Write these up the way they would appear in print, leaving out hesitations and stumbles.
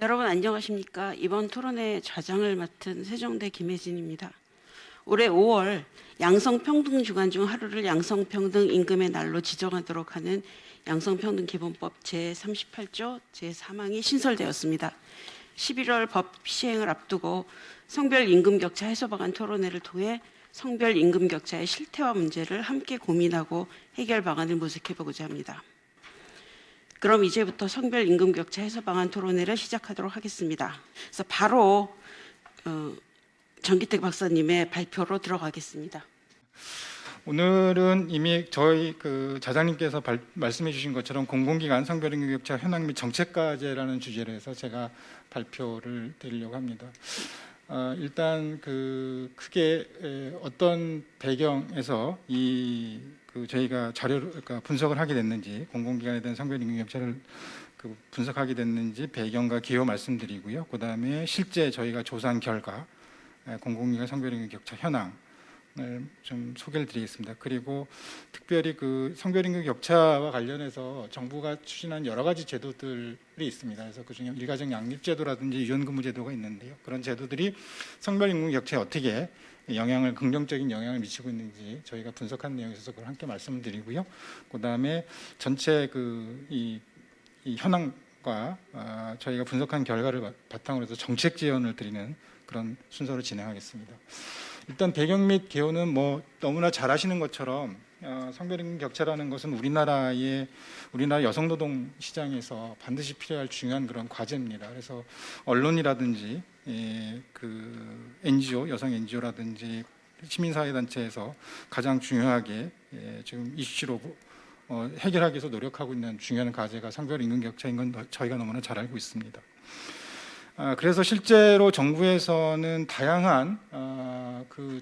여러분 안녕하십니까? 이번 토론회 좌장을 맡은 세종대 김혜진입니다. 올해 5월 양성평등주간 중 하루를 양성평등임금의 날로 지정하도록 하는 양성평등기본법 제38조 제4항이 신설되었습니다. 11월 법 시행을 앞두고 성별임금격차 해소 방안 토론회를 통해 성별임금격차의 실태와 문제를 함께 고민하고 해결 방안을 모색해보고자 합니다. 그럼 이제부터 성별임금격차 해소 방안 토론회를 시작하도록 하겠습니다. 그래서 바로 전기택 박사님의 발표로 들어가겠습니다. 오늘은 이미 저희 자장님께서 말씀해 주신 것처럼 공공기관 성별임금격차 현황 및 정책과제라는 주제로 해서 제가 발표를 드리려고 합니다. 일단 크게 어떤 배경에서 저희가 자료를 분석을 하게 됐는지, 공공기관에 대한 성별임금격차를 분석하게 됐는지 배경과 기호 말씀드리고요. 그 다음에 실제 저희가 조사한 결과 공공기관 성별임금격차 현황을 좀 소개를 드리겠습니다. 그리고 특별히 성별임금격차와 관련해서 정부가 추진한 여러 가지 제도들이 있습니다. 그래서 그중에 일가정 양립제도라든지 유연근무제도가 있는데요. 그런 제도들이 성별임금격차에 어떻게 긍정적인 영향을 미치고 있는지 저희가 분석한 내용에 있어서 그걸 함께 말씀을 드리고요. 그 다음에 전체 이 현황과 저희가 분석한 결과를 바탕으로 해서 정책 지원을 드리는 그런 순서로 진행하겠습니다. 일단 배경 및 개요는 너무나 잘 아시는 것처럼 성별임금격차라는 것은 우리나라 여성노동 시장에서 반드시 필요할 중요한 그런 과제입니다. 그래서 언론이라든지 NGO, 여성 NGO라든지 시민사회단체에서 가장 중요하게 지금 이슈로 해결하기 위해서 노력하고 있는 중요한 과제가 성별임금격차인 건 저희가 너무나 잘 알고 있습니다. 그래서 실제로 정부에서는 다양한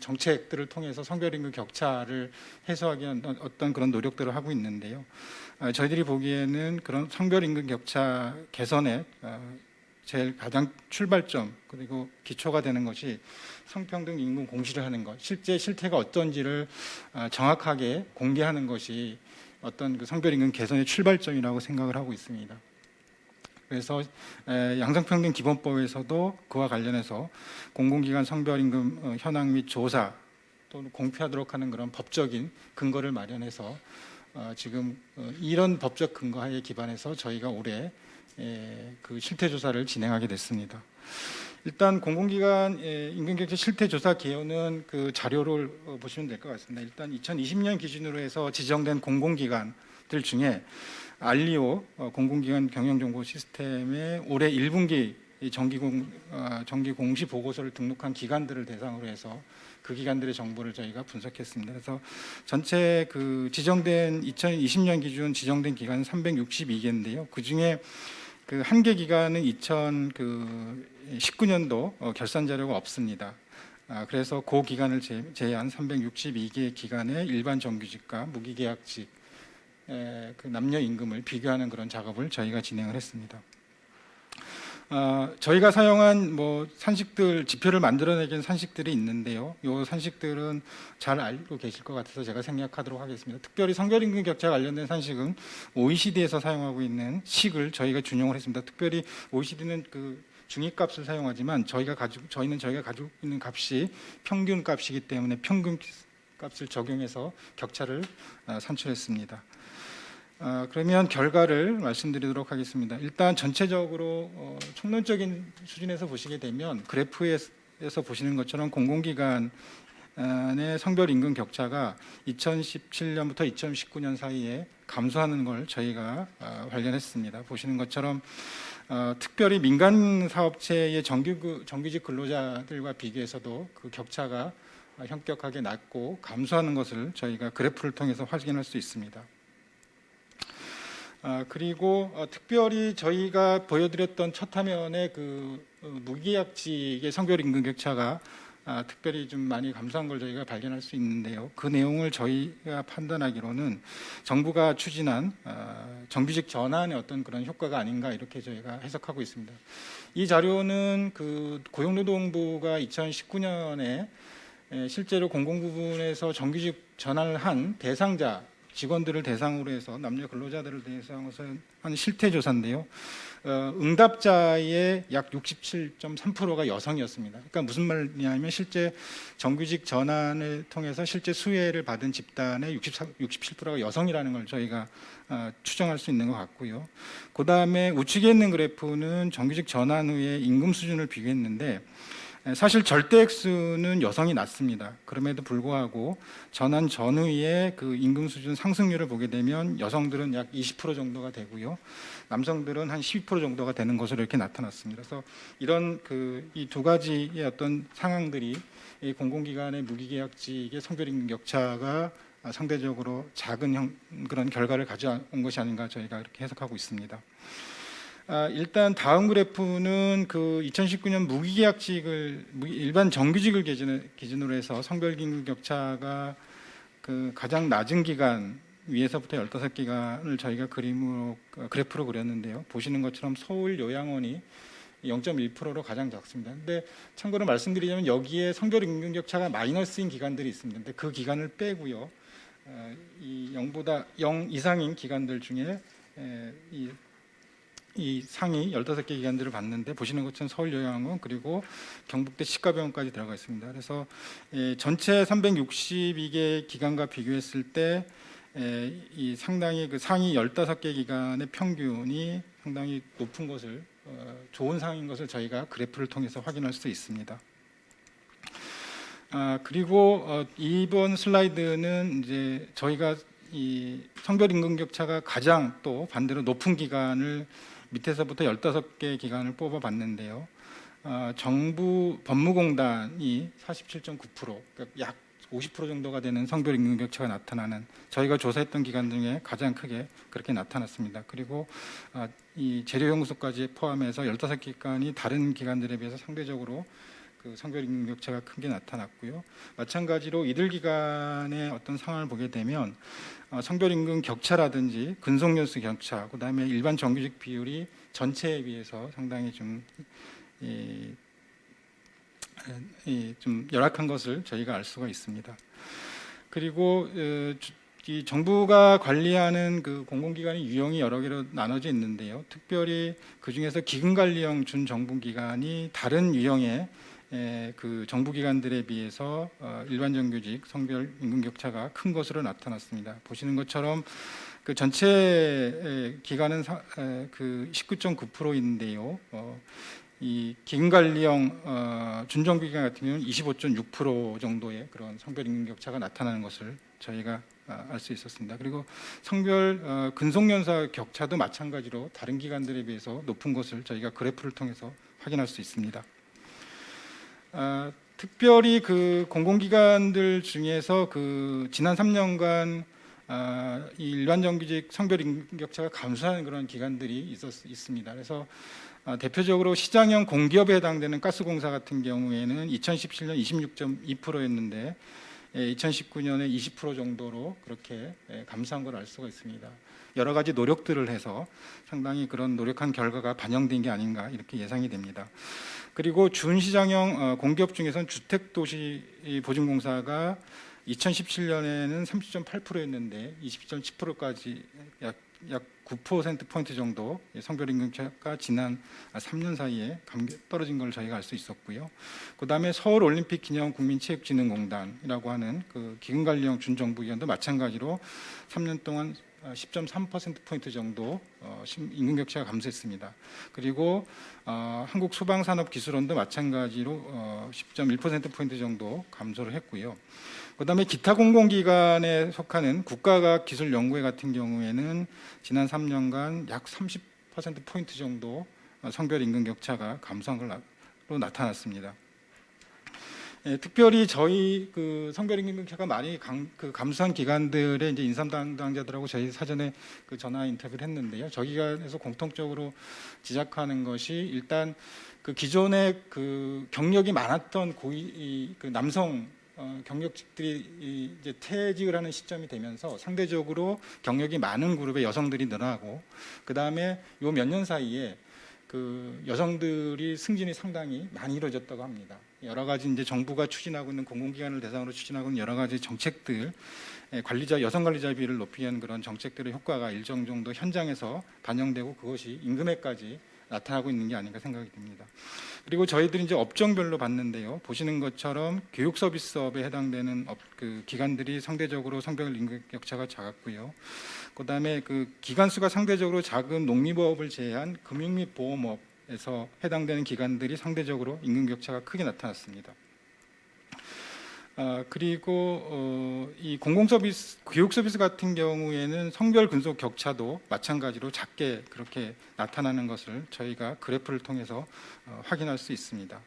정책들을 통해서 성별임금 격차를 해소하기 위한 어떤 그런 노력들을 하고 있는데요. 저희들이 보기에는 그런 성별임금 격차 개선의 제일 가장 출발점 그리고 기초가 되는 것이 성평등 임금 공시를 하는 것, 실제 실태가 어떤지를 정확하게 공개하는 것이 어떤 성별임금 개선의 출발점이라고 생각을 하고 있습니다. 그래서 양성평등기본법에서도 그와 관련해서 공공기관 성별임금 현황 및 조사 또는 공표하도록 하는 그런 법적인 근거를 마련해서 지금 이런 법적 근거하에 기반해서 저희가 올해 실태조사를 진행하게 됐습니다. 일단 공공기관 임금격차 실태조사 개요는 자료를 보시면 될 것 같습니다. 일단 2020년 기준으로 해서 지정된 공공기관들 중에 알리오 공공기관 경영정보 시스템의 올해 1분기 정기 공시 보고서를 등록한 기관들을 대상으로 해서 그 기관들의 정보를 저희가 분석했습니다. 그래서 전체 2020년 기준 지정된 기관은 362개인데요. 그 중에 한 개 기관은 2019년도 결산 자료가 없습니다. 그래서 그 기간을 제외한 362개 기관의 일반 정규직과 무기계약직 남녀 임금을 비교하는 그런 작업을 저희가 진행을 했습니다. 저희가 사용한 산식들, 지표를 만들어내긴 산식들이 있는데요. 이 산식들은 잘 알고 계실 것 같아서 제가 생략하도록 하겠습니다. 특별히 성별임금 격차 관련된 산식은 OECD에서 사용하고 있는 식을 저희가 준용을 했습니다. 특별히 OECD는 중위값을 사용하지만 저희는 저희가 가지고 있는 값이 평균값이기 때문에 평균값을 적용해서 격차를 산출했습니다. 그러면 결과를 말씀드리도록 하겠습니다. 일단 전체적으로 총론적인 수준에서 보시게 되면 그래프에서 보시는 것처럼 공공기관의 성별임금 격차가 2017년부터 2019년 사이에 감소하는 걸 저희가 발견했습니다. 보시는 것처럼 특별히 민간 사업체의 정규직 근로자들과 비교해서도 그 격차가 현격하게 낮고 감소하는 것을 저희가 그래프를 통해서 확인할 수 있습니다. 그리고 특별히 저희가 보여드렸던 첫 화면의 무기계약직의 성별임금 격차가 특별히 좀 많이 감소한 걸 저희가 발견할 수 있는데요. 그 내용을 저희가 판단하기로는 정부가 추진한 정규직 전환의 어떤 그런 효과가 아닌가 이렇게 저희가 해석하고 있습니다. 이 자료는 고용노동부가 2019년에 실제로 공공 부분에서 정규직 전환을 한 대상자 직원들을 대상으로 해서 남녀 근로자들을 대상으로 해서 한 실태 조사인데요. 응답자의 약 67.3%가 여성이었습니다. 그러니까 무슨 말이냐면 실제 정규직 전환을 통해서 실제 수혜를 받은 집단의 67%가 여성이라는 걸 저희가 추정할 수 있는 것 같고요. 그 다음에 우측에 있는 그래프는 정규직 전환 후에 임금 수준을 비교했는데 사실 절대 액수는 여성이 낮습니다. 그럼에도 불구하고 전환 전후에 그 임금 수준 상승률을 보게 되면 여성들은 약 20% 정도가 되고요, 남성들은 한 12% 정도가 되는 것으로 이렇게 나타났습니다. 그래서 이런 이 두 가지의 어떤 상황들이 이 공공기관의 무기계약직의 성별임금 격차가 상대적으로 작은 그런 결과를 가져온 것이 아닌가 저희가 이렇게 해석하고 있습니다. 일단 다음 그래프는 그 2019년 무기계약직을 일반 정규직을 기준으로 해서 성별임금 격차가 그 가장 낮은 기간 위에서부터 15기간을 저희가 그래프로 그렸는데요. 보시는 것처럼 서울 요양원이 0.1%로 가장 작습니다. 근데 참고로 말씀드리자면 여기에 성별임금 격차가 마이너스인 기간들이 있습니다. 근데 그 기간을 빼고요, 이 0보다 0 이상인 기간들 중에 이 상위 15개 기관들을 봤는데 보시는 것처럼 서울요양원 그리고 경북대 치과병원까지 들어가 있습니다. 그래서 전체 362개 기관과 비교했을 때 이 상당히 그 상위 15개 기관의 평균이 상당히 높은 것을 좋은 상인 것을 저희가 그래프를 통해서 확인할 수 있습니다. 그리고 이번 슬라이드는 이제 저희가 이 성별임금 격차가 가장 또 반대로 높은 기관을 밑에서부터 15개 기관을 뽑아봤는데요. 정부 법무공단이 47.9%, 그러니까 약 50% 정도가 되는 성별임금 격차가 나타나는 저희가 조사했던 기관 중에 가장 크게 그렇게 나타났습니다. 그리고 이 재료연구소까지 포함해서 15기관이 다른 기관들에 비해서 상대적으로 그 성별임금 격차가 큰 게 나타났고요. 마찬가지로 이들 기관의 어떤 상황을 보게 되면 성별임금 격차라든지 근속연수 격차, 그다음에 일반 정규직 비율이 전체에 비해서 상당히 좀 열악한 것을 저희가 알 수가 있습니다. 그리고 이 정부가 관리하는 그 공공기관의 유형이 여러 개로 나눠져 있는데요. 특별히 그 중에서 기금관리형 준정부기관이 다른 유형의 그 정부기관들에 비해서 일반 정규직 성별 임금 격차가 큰 것으로 나타났습니다. 보시는 것처럼 그 전체 기관은 그 19.9%인데요. 이 기금관리형 준정부기관 같은 경우는 25.6% 정도의 그런 성별 임금 격차가 나타나는 것을 저희가 알 수 있었습니다. 그리고 성별 근속연사 격차도 마찬가지로 다른 기관들에 비해서 높은 것을 저희가 그래프를 통해서 확인할 수 있습니다. 특별히 그 공공기관들 중에서 그 지난 3년간 이 일반 정규직 성별 임금 격차가 감소하는 그런 기관들이 있습니다. 그래서 대표적으로 시장형 공기업에 해당되는 가스공사 같은 경우에는 2017년 26.2%였는데 2019년에 20% 정도로 그렇게 감소한 걸 알 수가 있습니다. 여러 가지 노력들을 해서 상당히 그런 노력한 결과가 반영된 게 아닌가 이렇게 예상이 됩니다. 그리고 준시장형 공기업 중에서는 주택도시보증공사가 2017년에는 30.8%였는데 20.7%까지 약 9%포인트 정도 성별임금차가 지난 3년 사이에 떨어진 걸 저희가 알 수 있었고요. 그다음에 서울올림픽기념국민체육진흥공단이라고 하는 그 기금관리형 준정부기관도 마찬가지로 3년 동안 10.3%포인트 정도 임금격차가 감소했습니다. 그리고 한국소방산업기술원도 마찬가지로 10.1%포인트 정도 감소를 했고요. 그다음에 기타 공공기관에 속하는 국가과학기술연구회 같은 경우에는 지난 3년간 약 30%포인트 정도 성별 임금격차가 감소한 걸로 나타났습니다. 특별히 저희 그 성별 임금격차가 많이 감소한 기관들의 이제 인사 담당자들하고 저희 사전에 그 전화 인터뷰를 했는데요. 저희 기관에서 공통적으로 지적하는 것이 일단 그 기존에 그 경력이 많았던 그 남성 경력직들이 이제 퇴직을 하는 시점이 되면서 상대적으로 경력이 많은 그룹의 여성들이 늘어나고 그 다음에 요 몇 년 사이에 그 여성들이 승진이 상당히 많이 이루어졌다고 합니다. 여러 가지 이제 정부가 추진하고 있는 공공기관을 대상으로 추진하고 있는 여러 가지 정책들, 관리자 여성 관리자 비율을 높이기 위한 그런 정책들의 효과가 일정 정도 현장에서 반영되고 그것이 임금에까지 나타나고 있는 게 아닌가 생각이 듭니다. 그리고 저희들이 이제 업종별로 봤는데요. 보시는 것처럼 교육 서비스업에 해당되는 그 기관들이 상대적으로 성별 임금 격차가 작았고요. 그다음에 그 기관 수가 상대적으로 작은 농림업을 제외한 금융 및 보험업에서 해당되는 기관들이 상대적으로 임금 격차가 크게 나타났습니다. 그리고 이 공공서비스, 교육서비스 같은 경우에는 성별 근속 격차도 마찬가지로 작게 그렇게 나타나는 것을 저희가 그래프를 통해서 확인할 수 있습니다.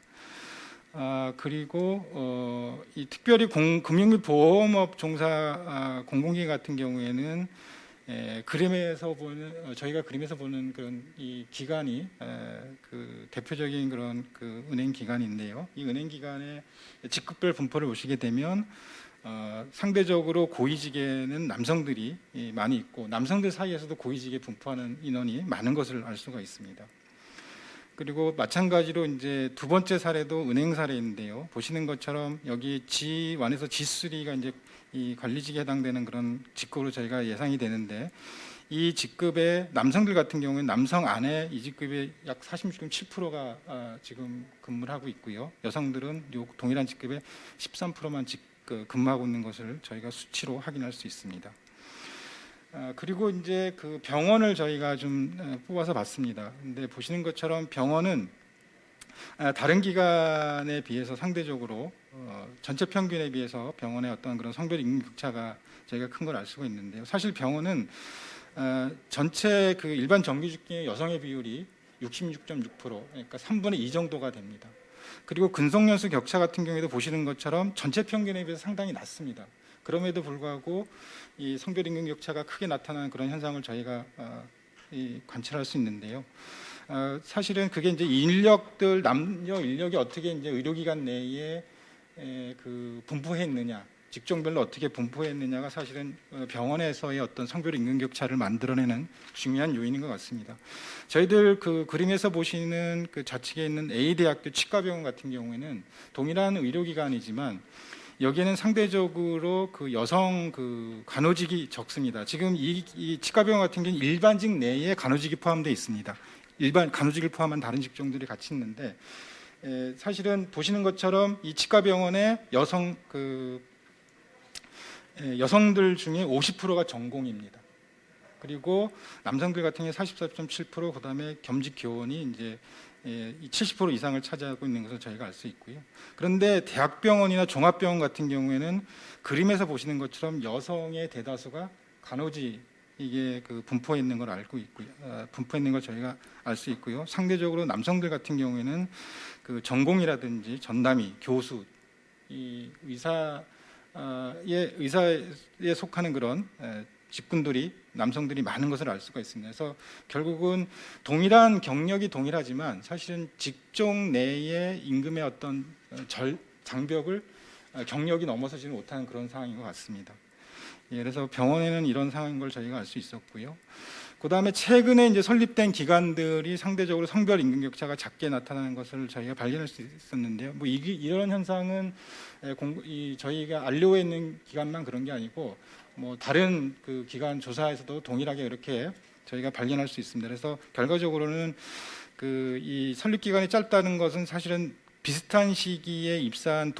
그리고 이 특별히 금융 및 보험업 종사 공공기관 같은 경우에는 그림에서 보는 저희가 그림에서 보는 그런 이 기관이 그 대표적인 그런 그 은행 기관인데요. 이 은행 기관의 직급별 분포를 보시게 되면 상대적으로 고위직에는 남성들이 많이 있고 남성들 사이에서도 고위직에 분포하는 인원이 많은 것을 알 수가 있습니다. 그리고 마찬가지로 이제 두 번째 사례도 은행 사례인데요. 보시는 것처럼 여기 G1에서 G3가 이제 이 관리직에 해당되는 그런 직급으로 저희가 예상이 되는데 이 직급의 남성들 같은 경우는 남성 안에 이 직급의 약 46.7%가 지금 근무를 하고 있고요. 여성들은 요 동일한 직급의 13%만 근무하고 있는 것을 저희가 수치로 확인할 수 있습니다. 그리고 이제 그 병원을 저희가 좀 뽑아서 봤습니다. 근데 보시는 것처럼 병원은 다른 기관에 비해서 상대적으로 전체 평균에 비해서 병원의 어떤 그런 성별 임금 격차가 저희가 큰 걸 알 수가 있는데요. 사실 병원은 전체 그 일반 정규직 중에 여성의 비율이 66.6%, 그러니까 3분의 2 정도가 됩니다. 그리고 근속연수 격차 같은 경우에도 보시는 것처럼 전체 평균에 비해서 상당히 낮습니다. 그럼에도 불구하고 이 성별 임금 격차가 크게 나타나는 그런 현상을 저희가 관찰할 수 있는데요. 사실은 그게 이제 남녀 인력이 어떻게 이제 의료기관 내에 그 분포해 있느냐, 직종별로 어떻게 분포해 있느냐가 사실은 병원에서의 어떤 성별 임금 격차를 만들어내는 중요한 요인인 것 같습니다. 저희들 그 그림에서 보시는 그 좌측에 있는 A대학교 치과병원 같은 경우에는 동일한 의료기관이지만 여기에는 상대적으로 그 여성 그 간호직이 적습니다. 지금 이 치과병원 같은 경우는 일반직 내에 간호직이 포함되어 있습니다. 일반 간호직을 포함한 다른 직종들이 같이 있는데 사실은 보시는 것처럼 이 치과병원의 여성들 중에 50%가 전공입니다. 그리고 남성들 같은 경우에 44.7%, 그다음에 겸직 교원이 이제 70% 이상을 차지하고 있는 것을 저희가 알 수 있고요. 그런데 대학병원이나 종합병원 같은 경우에는 그림에서 보시는 것처럼 여성의 대다수가 간호직 이게 그 분포해 있는 걸 알고 있고요. 분포해 있는 걸 저희가 알 수 있고요. 상대적으로 남성들 같은 경우에는 그 전공이라든지 전담의, 교수, 이 의사에 속하는 그런 직군들이 남성들이 많은 것을 알 수가 있습니다. 그래서 결국은 동일한 경력이 동일하지만 사실은 직종 내의 임금의 어떤 장벽을 경력이 넘어서지는 못하는 그런 상황인 것 같습니다. 그래서 병원에는 이런 상황인 걸 저희가 알 수 있었고요. 그다음에 최근에 이제 설립된 기관들이 상대적으로 성별 임금 격차가 작게 나타나는 것을 저희가 발견할 수 있었는데요. 뭐 이런 현상은 저희가 안료에 있는 기관만 그런 게 아니고 뭐 다른 그 기관 조사에서도 동일하게 이렇게 저희가 발견할 수 있습니다. 그래서 결과적으로는 그 이 설립 기간이 짧다는 것은 사실은 비슷한 시기에 입사한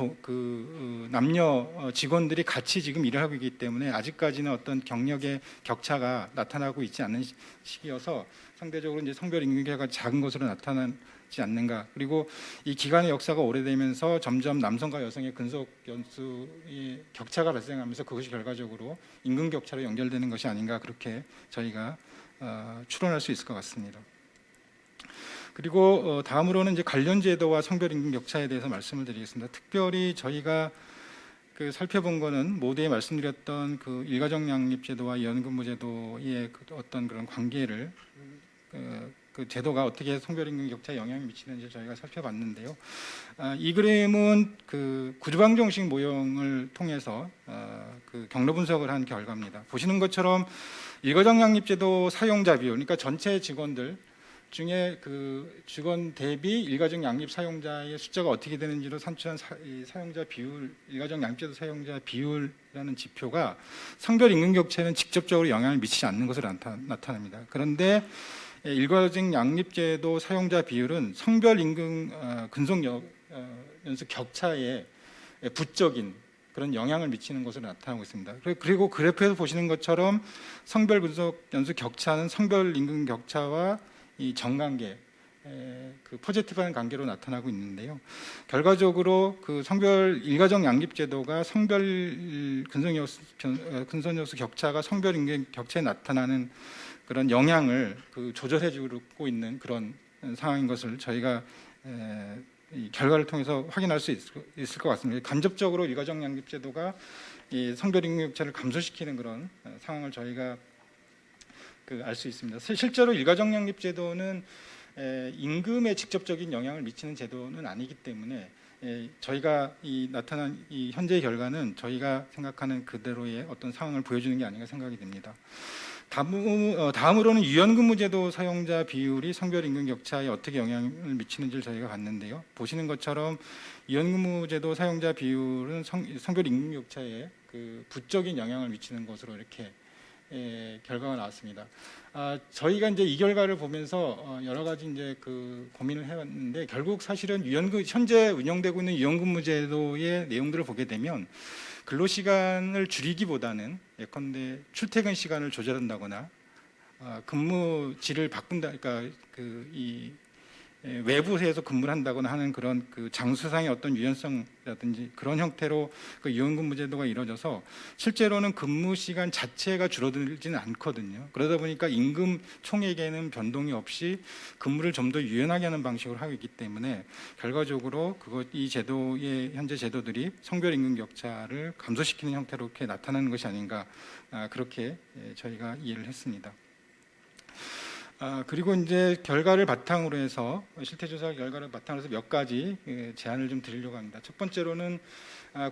남녀 직원들이 같이 지금 일을 하고 있기 때문에 아직까지는 어떤 경력의 격차가 나타나고 있지 않는 시기여서 상대적으로 이제 성별 임금 격차가 작은 것으로 나타나지 않는가. 그리고 이 기간의 역사가 오래되면서 점점 남성과 여성의 근속 연수의 격차가 발생하면서 그것이 결과적으로 임금 격차로 연결되는 것이 아닌가, 그렇게 저희가 추론할 수 있을 것 같습니다. 그리고 다음으로는 이제 관련 제도와 성별 임금 격차에 대해서 말씀을 드리겠습니다. 특별히 저희가 그 살펴본 거는 모두에 말씀드렸던 그 일가정 양립 제도와 연금무 제도의 어떤 그런 관계를 그 제도가 어떻게 성별 임금 격차에 영향을 미치는지 저희가 살펴봤는데요. 이 그림은 그 구조방 정식 모형을 통해서 그 경로 분석을 한 결과입니다. 보시는 것처럼 일가정 양립 제도 사용자 비율, 그러니까 전체 직원들 중에 그 직원 대비 일가정 양립 사용자의 숫자가 어떻게 되는지로 산출한 이 사용자 비율, 일가정 양립제도 사용자 비율이라는 지표가 성별 임금 격차에는 직접적으로 영향을 미치지 않는 것으로 나타납니다. 그런데 일가정 양립제도 사용자 비율은 성별 임금 근속 연수 격차에 부적인 그런 영향을 미치는 것으로 나타나고 있습니다. 그리고 그래프에서 보시는 것처럼 성별 근속 연수 격차는 성별 임금 격차와 이 정관계, 그 포지티브한 관계로 나타나고 있는데요. 결과적으로 그 성별 일가정 양립 제도가 성별 근속 연수 격차가 성별 임금 격차에 나타나는 그런 영향을 그 조절해주고 있는 그런 상황인 것을 저희가 이 결과를 통해서 확인할 수 있을 것 같습니다. 간접적으로 일가정 양립 제도가 이 성별 임금 격차를 감소시키는 그런 상황을 저희가 알 수 있습니다. 실제로 일가정 양립 제도는 임금에 직접적인 영향을 미치는 제도는 아니기 때문에 저희가 나타난 이 현재의 결과는 저희가 생각하는 그대로의 어떤 상황을 보여주는 게 아닌가 생각이 됩니다. 다음으로는 유연근무제도 사용자 비율이 성별 임금 격차에 어떻게 영향을 미치는지를 저희가 봤는데요. 보시는 것처럼 유연근무제도 사용자 비율은 성별 임금 격차에 그 부적인 영향을 미치는 것으로 이렇게 결과가 나왔습니다. 저희가 이제 이 결과를 보면서 여러 가지 이제 그 고민을 해왔는데 결국 사실은 현재 운영되고 있는 유연근무제도의 내용들을 보게 되면 근로시간을 줄이기보다는 예컨대 출퇴근 시간을 조절한다거나 근무지를 바꾼다, 그러니까 외부에서 근무를 한다거나 하는 그런 그 장소상의 어떤 유연성이라든지 그런 형태로 그 유연근무제도가 이루어져서 실제로는 근무 시간 자체가 줄어들지는 않거든요. 그러다 보니까 임금 총액에는 변동이 없이 근무를 좀 더 유연하게 하는 방식으로 하고 있기 때문에 결과적으로 이 제도의 현재 제도들이 성별 임금 격차를 감소시키는 형태로 이렇게 나타나는 것이 아닌가, 그렇게 저희가 이해를 했습니다. 그리고 이제 결과를 바탕으로 해서 실태조사 결과를 바탕으로 해서 몇 가지 제안을 좀 드리려고 합니다. 첫 번째로는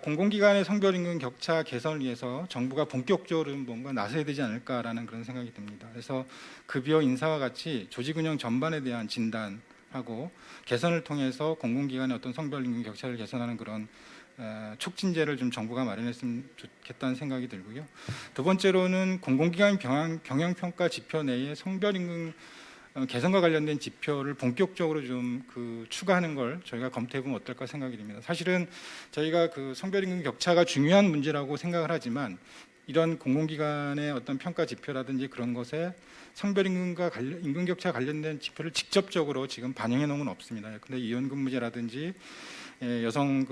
공공기관의 성별임금 격차 개선을 위해서 정부가 본격적으로 뭔가 나서야 되지 않을까라는 그런 생각이 듭니다. 그래서 급여 인사와 같이 조직 운영 전반에 대한 진단하고 개선을 통해서 공공기관의 어떤 성별임금 격차를 개선하는 그런 촉진제를 좀 정부가 마련했으면 좋겠다는 생각이 들고요. 두 번째로는 공공기관 경영평가 지표 내에 성별임금 개선과 관련된 지표를 본격적으로 좀 추가하는 걸 저희가 검토해보면 어떨까 생각이 듭니다. 사실은 저희가 그 성별임금 격차가 중요한 문제라고 생각을 하지만 이런 공공기관의 어떤 평가 지표라든지 그런 것에 성별임금과 임금 격차 관련된 지표를 직접적으로 지금 반영해 놓은 건 없습니다. 근데 이혼근무제라든지 여성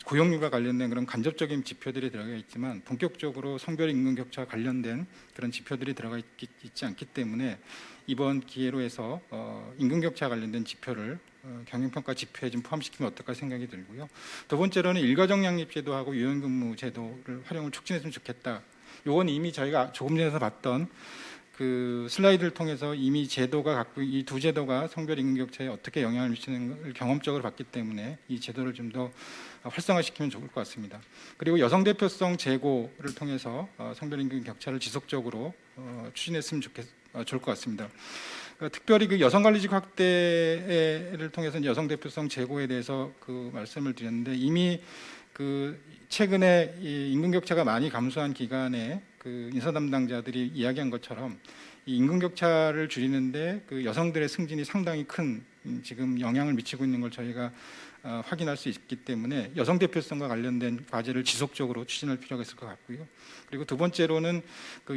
고용률과 관련된 그런 간접적인 지표들이 들어가 있지만 본격적으로 성별 임금 격차 관련된 그런 지표들이 들어가 있지 않기 때문에 이번 기회로 해서 임금 격차 관련된 지표를 경영평가 지표에 좀 포함시키면 어떨까 생각이 들고요. 두 번째로는 일가정 양립 제도하고 유연근무 제도를 활용을 촉진했으면 좋겠다. 요건 이미 저희가 조금 전에 봤던 그 슬라이드를 통해서 이미 제도가 갖고 이 두 제도가 성별 임금 격차에 어떻게 영향을 미치는 걸 경험적으로 봤기 때문에 이 제도를 좀 더 활성화시키면 좋을 것 같습니다. 그리고 여성 대표성 제고를 통해서 성별 임금 격차를 지속적으로 추진했으면 좋을 것 같습니다. 특별히 그 여성관리직 확대를 통해서 여성 대표성 제고에 대해서 말씀을 드렸는데 이미 최근에 이 임금 격차가 많이 감소한 기간에 인사 담당자들이 이야기한 것처럼 이 임금 격차를 줄이는데 여성들의 승진이 상당히 큰 지금 영향을 미치고 있는 걸 저희가 확인할 수 있기 때문에 여성 대표성과 관련된 과제를 지속적으로 추진할 필요가 있을 것 같고요. 그리고 두 번째로는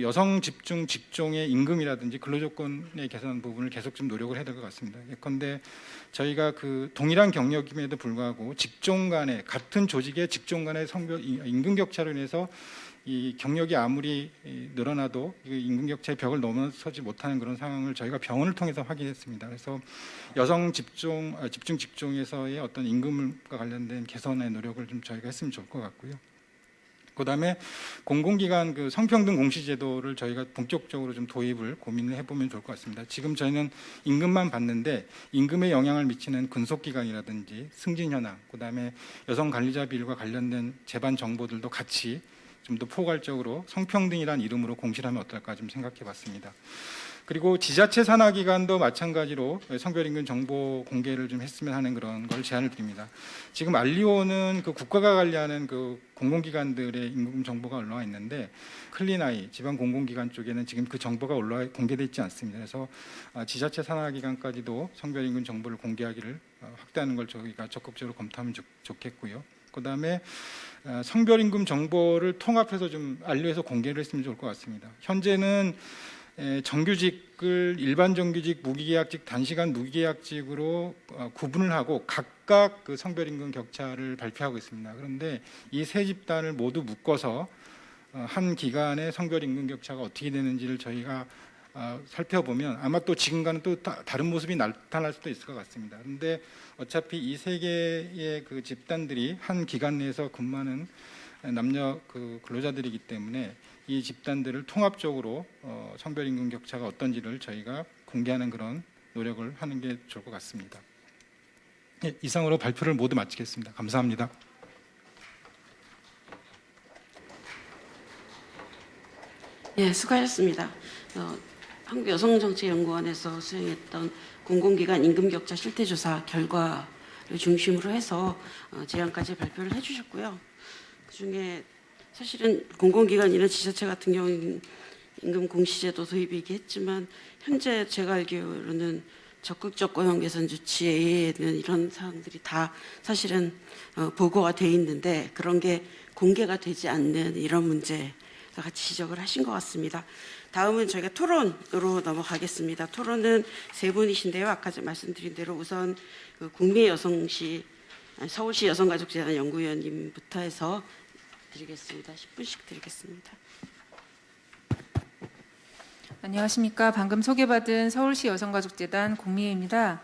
여성 집중 직종의 임금이라든지 근로조건의 개선 부분을 계속 좀 노력을 해야 될 것 같습니다. 예컨대 저희가 동일한 경력임에도 불구하고 직종 간의 같은 조직의 직종 간의 임금 격차로 인해서 이 경력이 아무리 늘어나도 임금 격차의 벽을 넘어서지 못하는 그런 상황을 저희가 병원을 통해서 확인했습니다. 그래서 여성 집중 직종에서의 어떤 임금과 관련된 개선의 노력을 좀 저희가 했으면 좋을 것 같고요. 그다음에 공공기관 성평등 공시제도를 저희가 본격적으로 좀 도입을 고민을 해보면 좋을 것 같습니다. 지금 저희는 임금만 봤는데 임금에 영향을 미치는 근속기간이라든지 승진 현황, 그다음에 여성 관리자 비율과 관련된 재반 정보들도 같이 좀 더 포괄적으로 성평등이라는 이름으로 공시를 하면 어떨까 좀 생각해 봤습니다. 그리고 지자체 산하 기관도 마찬가지로 성별임금 정보 공개를 좀 했으면 하는 그런 걸 제안을 드립니다. 지금 알리오는 그 국가가 관리하는 그 공공기관들의 임금 정보가 올라와 있는데 클린아이 지방 공공기관 쪽에는 지금 그 정보가 공개되어 있지 않습니다. 그래서 지자체 산하 기관까지도 성별임금 정보를 공개하기를 확대하는 걸 저희가 적극적으로 검토하면 좋겠고요. 그다음에 성별임금 정보를 통합해서 좀 알리오에서 공개를 했으면 좋을 것 같습니다. 현재는 정규직을 일반 정규직, 무기계약직, 단시간 무기계약직으로 구분을 하고 각각 그 성별임금 격차를 발표하고 있습니다. 그런데 이 세 집단을 모두 묶어서 한 기간의 성별임금 격차가 어떻게 되는지를 저희가 살펴보면 아마 또 지금과는 또 다른 모습이 나타날 수도 있을 것 같습니다. 그런데 어차피 이 세 개의 그 집단들이 한 기간 내에서 근무하는 남녀 그 근로자들이기 때문에 이 집단들을 통합적으로 성별임금 격차가 어떤지를 저희가 공개하는 그런 노력을 하는 게 좋을 것 같습니다. 예, 이상으로 발표를 모두 마치겠습니다. 감사합니다. 예, 수고하셨습니다. 한국여성정책연구원에서 수행했던 공공기관 임금격차 실태조사 결과를 중심으로 해서 제안까지 발표를 해주셨고요. 그중에 사실은 공공기관이나 지자체 같은 경우는 임금 공시제도 도입이긴 했지만 현재 제가 알기로는 적극적 고용 개선 조치에는 이런 사항들이 다 사실은 보고가 돼 있는데 그런 게 공개가 되지 않는 이런 문제 같이 지적을 하신 것 같습니다. 다음은 저희가 토론으로 넘어가겠습니다. 토론은 세 분이신데요. 아까 말씀드린 대로 우선 그 서울시 여성가족재단 연구위원님부터 해서 드리겠습니다. 10분씩 드리겠습니다. 안녕하십니까. 방금 소개받은 서울시 여성가족재단 공미애입니다.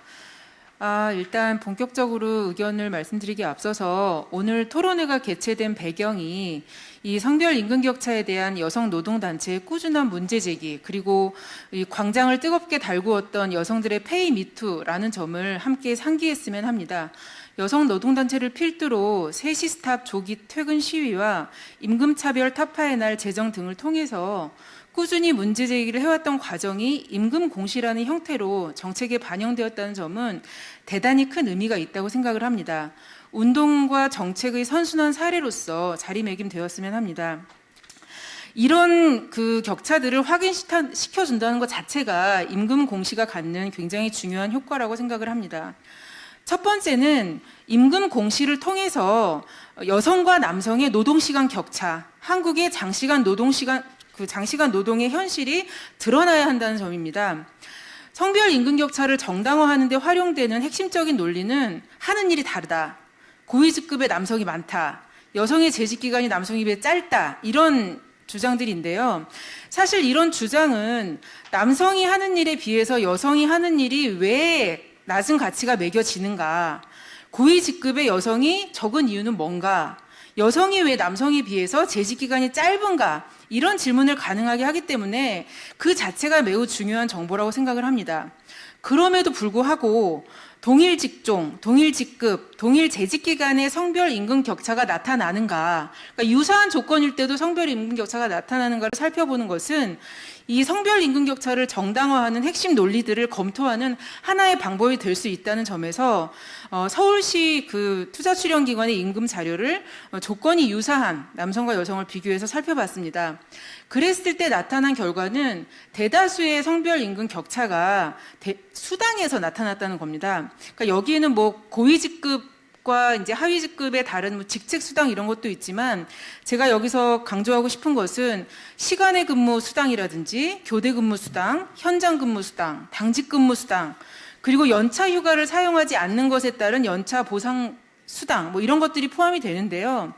일단 본격적으로 의견을 말씀드리기에 앞서서 오늘 토론회가 개최된 배경이 이 성별 임금 격차에 대한 여성 노동단체의 꾸준한 문제 제기 그리고 이 광장을 뜨겁게 달구었던 여성들의 페이 미투라는 점을 함께 상기했으면 합니다. 여성 노동단체를 필두로 3시 스탑 조기 퇴근 시위와 임금차별 타파의 날 제정 등을 통해서 꾸준히 문제 제기를 해왔던 과정이 임금 공시라는 형태로 정책에 반영되었다는 점은 대단히 큰 의미가 있다고 생각을 합니다. 운동과 정책의 선순환 사례로서 자리매김되었으면 합니다. 이런 그 격차들을 확인시켜준다는 것 자체가 임금 공시가 갖는 굉장히 중요한 효과라고 생각을 합니다. 첫 번째는 임금 공시를 통해서 여성과 남성의 노동시간 격차, 한국의 장시간 노동의 현실이 드러나야 한다는 점입니다. 성별 임금 격차를 정당화하는 데 활용되는 핵심적인 논리는 하는 일이 다르다. 고위직급의 남성이 많다. 여성의 재직기간이 남성에 비해 짧다. 이런 주장들인데요. 사실 이런 주장은 남성이 하는 일에 비해서 여성이 하는 일이 왜 낮은 가치가 매겨지는가? 고위직급의 여성이 적은 이유는 뭔가? 여성이 왜 남성에 비해서 재직기간이 짧은가? 이런 질문을 가능하게 하기 때문에 그 자체가 매우 중요한 정보라고 생각을 합니다. 그럼에도 불구하고 동일 직종, 동일 직급, 동일 재직기간의 성별 임금 격차가 나타나는가, 그러니까 유사한 조건일 때도 성별 임금 격차가 나타나는가를 살펴보는 것은 이 성별 임금 격차를 정당화하는 핵심 논리들을 검토하는 하나의 방법이 될 수 있다는 점에서 서울시 그 투자출연기관의 임금 자료를 조건이 유사한 남성과 여성을 비교해서 살펴봤습니다. 그랬을 때 나타난 결과는 대다수의 성별 임금 격차가 수당에서 나타났다는 겁니다. 그러니까 여기에는 뭐 고위직급과 이제 하위직급의 다른 뭐 직책 수당 이런 것도 있지만 제가 여기서 강조하고 싶은 것은 시간의 근무 수당이라든지 교대 근무 수당, 현장 근무 수당, 당직 근무 수당, 그리고 연차 휴가를 사용하지 않는 것에 따른 연차 보상 수당 뭐 이런 것들이 포함이 되는데요.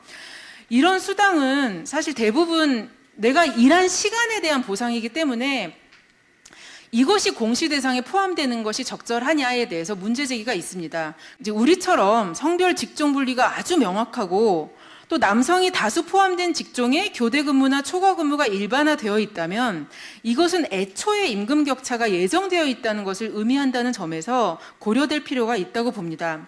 이런 수당은 사실 대부분 내가 일한 시간에 대한 보상이기 때문에 이것이 공시 대상에 포함되는 것이 적절하냐에 대해서 문제 제기가 있습니다. 이제 우리처럼 성별 직종 분리가 아주 명확하고 또 남성이 다수 포함된 직종에 교대 근무나 초과 근무가 일반화되어 있다면 이것은 애초에 임금 격차가 예정되어 있다는 것을 의미한다는 점에서 고려될 필요가 있다고 봅니다.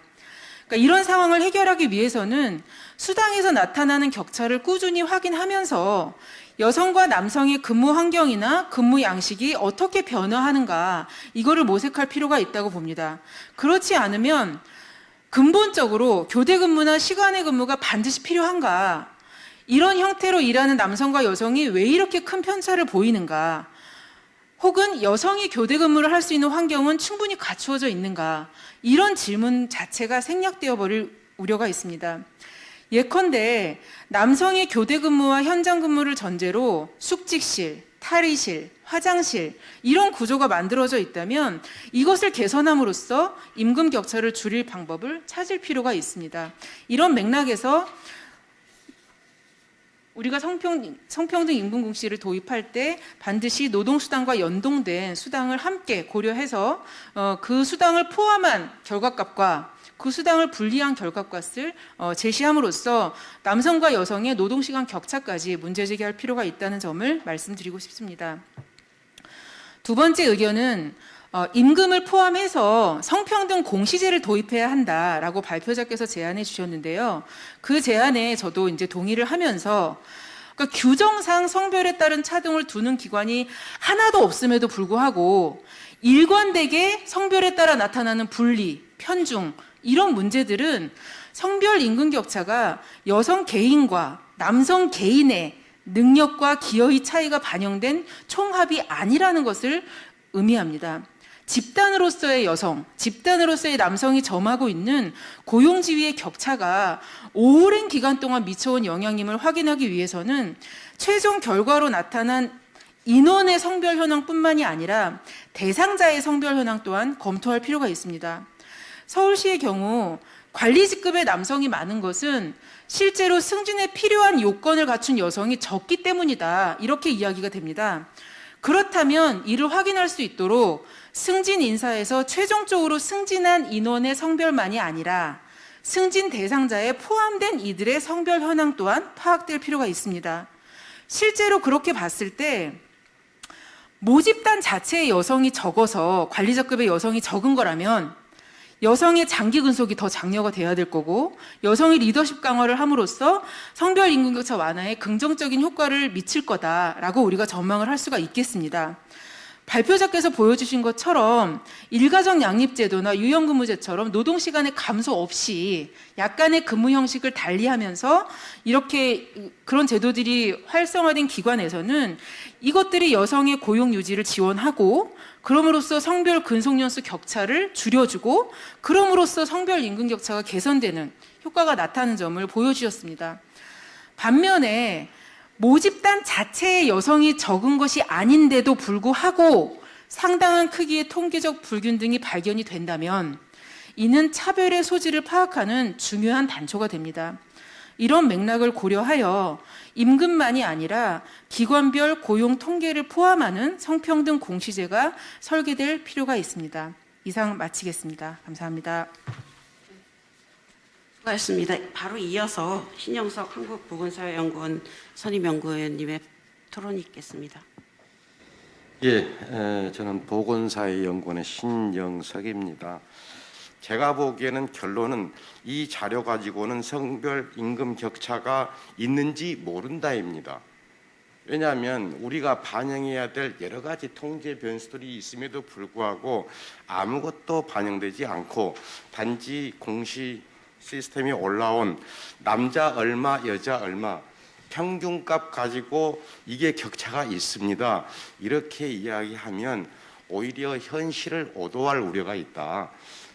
그러니까 이런 상황을 해결하기 위해서는 수당에서 나타나는 격차를 꾸준히 확인하면서 여성과 남성의 근무 환경이나 근무 양식이 어떻게 변화하는가, 이거를 모색할 필요가 있다고 봅니다. 그렇지 않으면 근본적으로 교대 근무나 시간의 근무가 반드시 필요한가, 이런 형태로 일하는 남성과 여성이 왜 이렇게 큰 편차를 보이는가, 혹은 여성이 교대 근무를 할 수 있는 환경은 충분히 갖추어져 있는가, 이런 질문 자체가 생략되어 버릴 우려가 있습니다. 예컨대 남성이 교대 근무와 현장 근무를 전제로 숙직실, 탈의실, 화장실 이런 구조가 만들어져 있다면 이것을 개선함으로써 임금 격차를 줄일 방법을 찾을 필요가 있습니다. 이런 맥락에서 우리가 성평등 임금 공시를 도입할 때 반드시 노동수당과 연동된 수당을 함께 고려해서 그 수당을 포함한 결과값과 그 수당을 분리한 결과값을 제시함으로써 남성과 여성의 노동시간 격차까지 문제제기할 필요가 있다는 점을 말씀드리고 싶습니다. 두 번째 의견은 임금을 포함해서 성평등 공시제를 도입해야 한다라고 발표자께서 제안해 주셨는데요. 그 제안에 저도 이제 동의를 하면서, 그러니까 규정상 성별에 따른 차등을 두는 기관이 하나도 없음에도 불구하고 일관되게 성별에 따라 나타나는 분리, 편중 이런 문제들은 성별 임금 격차가 여성 개인과 남성 개인의 능력과 기여의 차이가 반영된 총합이 아니라는 것을 의미합니다. 집단으로서의 여성, 집단으로서의 남성이 점하고 있는 고용지위의 격차가 오랜 기간 동안 미쳐온 영향임을 확인하기 위해서는 최종 결과로 나타난 인원의 성별 현황뿐만이 아니라 대상자의 성별 현황 또한 검토할 필요가 있습니다. 서울시의 경우 관리 직급의 남성이 많은 것은 실제로 승진에 필요한 요건을 갖춘 여성이 적기 때문이다, 이렇게 이야기가 됩니다. 그렇다면 이를 확인할 수 있도록 승진 인사에서 최종적으로 승진한 인원의 성별만이 아니라 승진 대상자에 포함된 이들의 성별 현황 또한 파악될 필요가 있습니다. 실제로 그렇게 봤을 때 모집단 자체의 여성이 적어서 관리자급의 여성이 적은 거라면 여성의 장기 근속이 더 장려가 돼야 될 거고, 여성의 리더십 강화를 함으로써 성별 임금격차 완화에 긍정적인 효과를 미칠 거다라고 우리가 전망을 할 수가 있겠습니다. 발표자께서 보여주신 것처럼 일가정 양립제도나 유연근무제처럼 노동시간의 감소 없이 약간의 근무 형식을 달리하면서 이렇게 그런 제도들이 활성화된 기관에서는 이것들이 여성의 고용 유지를 지원하고, 그럼으로써 성별 근속연수 격차를 줄여주고, 그럼으로써 성별 임금 격차가 개선되는 효과가 나타나는 점을 보여주셨습니다. 반면에 모집단 자체의 여성이 적은 것이 아닌데도 불구하고 상당한 크기의 통계적 불균등이 발견이 된다면 이는 차별의 소지를 파악하는 중요한 단초가 됩니다. 이런 맥락을 고려하여 임금만이 아니라 기관별 고용 통계를 포함하는 성평등 공시제가 설계될 필요가 있습니다. 이상 마치겠습니다. 감사합니다. 수고하셨습니다. 바로 이어서 신영석 한국보건사회연구원 선임연구위원님의 토론이 있겠습니다. 예, 저는 보건사회연구원의 신영석입니다. 제가 보기에는 결론은 이 자료 가지고는 성별 임금 격차가 있는지 모른다입니다. 왜냐하면 우리가 반영해야 될 여러 가지 통제 변수들이 있음에도 불구하고 아무것도 반영되지 않고 단지 공시 시스템이 올라온 남자 얼마, 여자 얼마 평균값 가지고 이게 격차가 있습니다, 이렇게 이야기하면 오히려 현실을 오도할 우려가 있다.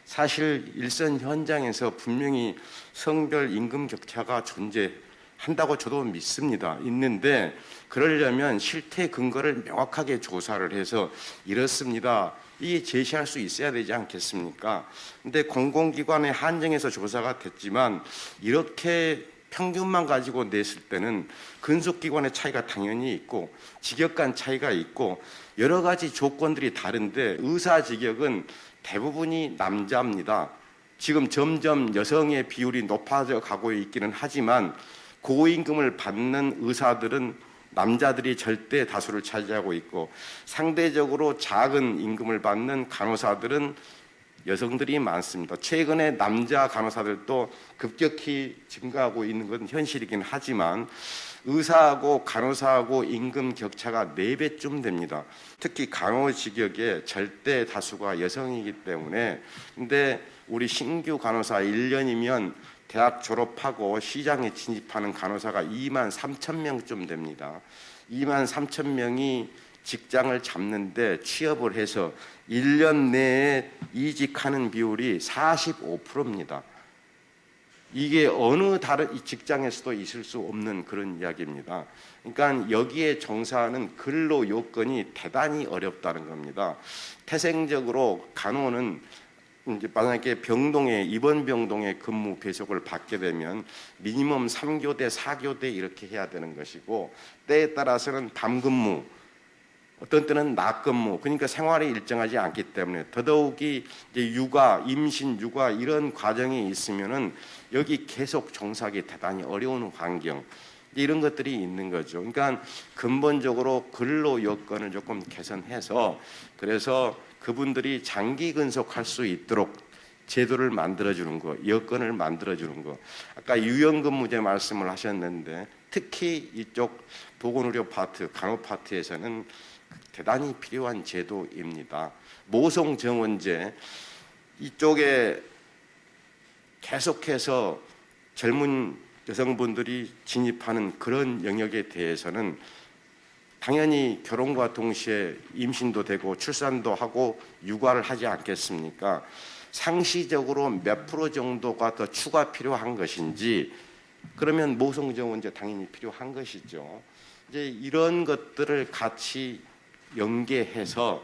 사실 일선 현장에서 분명히 성별 임금 격차가 존재한다고 저도 믿습니다. 있는데 그러려면 실태 근거를 명확하게 조사를 해서 이렇습니다, 이게 제시할 수 있어야 되지 않겠습니까? 근데 공공기관의 한정에서 조사가 됐지만 이렇게 평균만 가지고 냈을 때는 근속기관의 차이가 당연히 있고 직역 간 차이가 있고 여러 가지 조건들이 다른데 의사 직역은 대부분이 남자입니다. 지금 점점 여성의 비율이 높아져 가고 있기는 하지만 고임금을 받는 의사들은 남자들이 절대 다수를 차지하고 있고 상대적으로 작은 임금을 받는 간호사들은 여성들이 많습니다. 최근에 남자 간호사들도 급격히 증가하고 있는 건 현실이긴 하지만 의사하고 간호사하고 임금 격차가 4배쯤 됩니다. 특히 간호 직역의 절대 다수가 여성이기 때문에 근데 우리 신규 간호사 1년이면 대학 졸업하고 시장에 진입하는 간호사가 2만 3천 명쯤 됩니다. 2만 3천 명이 직장을 잡는데 취업을 해서 1년 내에 이직하는 비율이 45%입니다. 이게 어느 다른 직장에서도 있을 수 없는 그런 이야기입니다. 그러니까 여기에 종사하는 근로 요건이 대단히 어렵다는 겁니다. 태생적으로 간호는 이제 만약에 병동에 입원 병동에 근무 배속을 받게 되면 미니멈 3교대, 4교대 이렇게 해야 되는 것이고 때에 따라서는 밤 근무, 어떤 때는 낮 근무, 그러니까 생활이 일정하지 않기 때문에 더더욱이 이제 육아, 임신, 육아 이런 과정이 있으면은 여기 계속 종사하기 대단히 어려운 환경 이런 것들이 있는 거죠. 그러니까 근본적으로 근로 여건을 조금 개선해서 그래서 그분들이 장기 근속할 수 있도록 제도를 만들어주는 거, 여건을 만들어주는 거. 아까 유연근무제 말씀을 하셨는데 특히 이쪽 보건의료 파트, 간호 파트에서는 대단히 필요한 제도입니다. 모성정원제 이쪽에 계속해서 젊은 여성분들이 진입하는 그런 영역에 대해서는 당연히 결혼과 동시에 임신도 되고 출산도 하고 육아를 하지 않겠습니까? 상시적으로 몇 프로 정도가 더 추가 필요한 것인지 그러면 모성정원제 당연히 필요한 것이죠. 이제 이런 것들을 같이 연계해서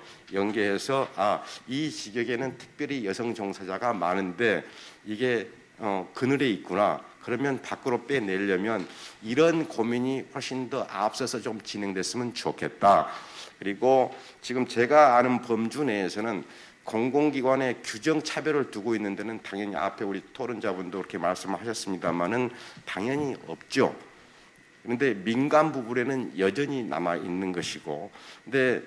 이 직역에는 특별히 여성 종사자가 많은데 이게 그늘에 있구나. 그러면 밖으로 빼내려면 이런 고민이 훨씬 더 앞서서 좀 진행됐으면 좋겠다. 그리고 지금 제가 아는 범주 내에서는 공공기관에 규정 차별을 두고 있는 데는 당연히 앞에 우리 토론자분도 그렇게 말씀하셨습니다만은 당연히 없죠. 그런데 민간 부분에는 여전히 남아 있는 것이고, 근데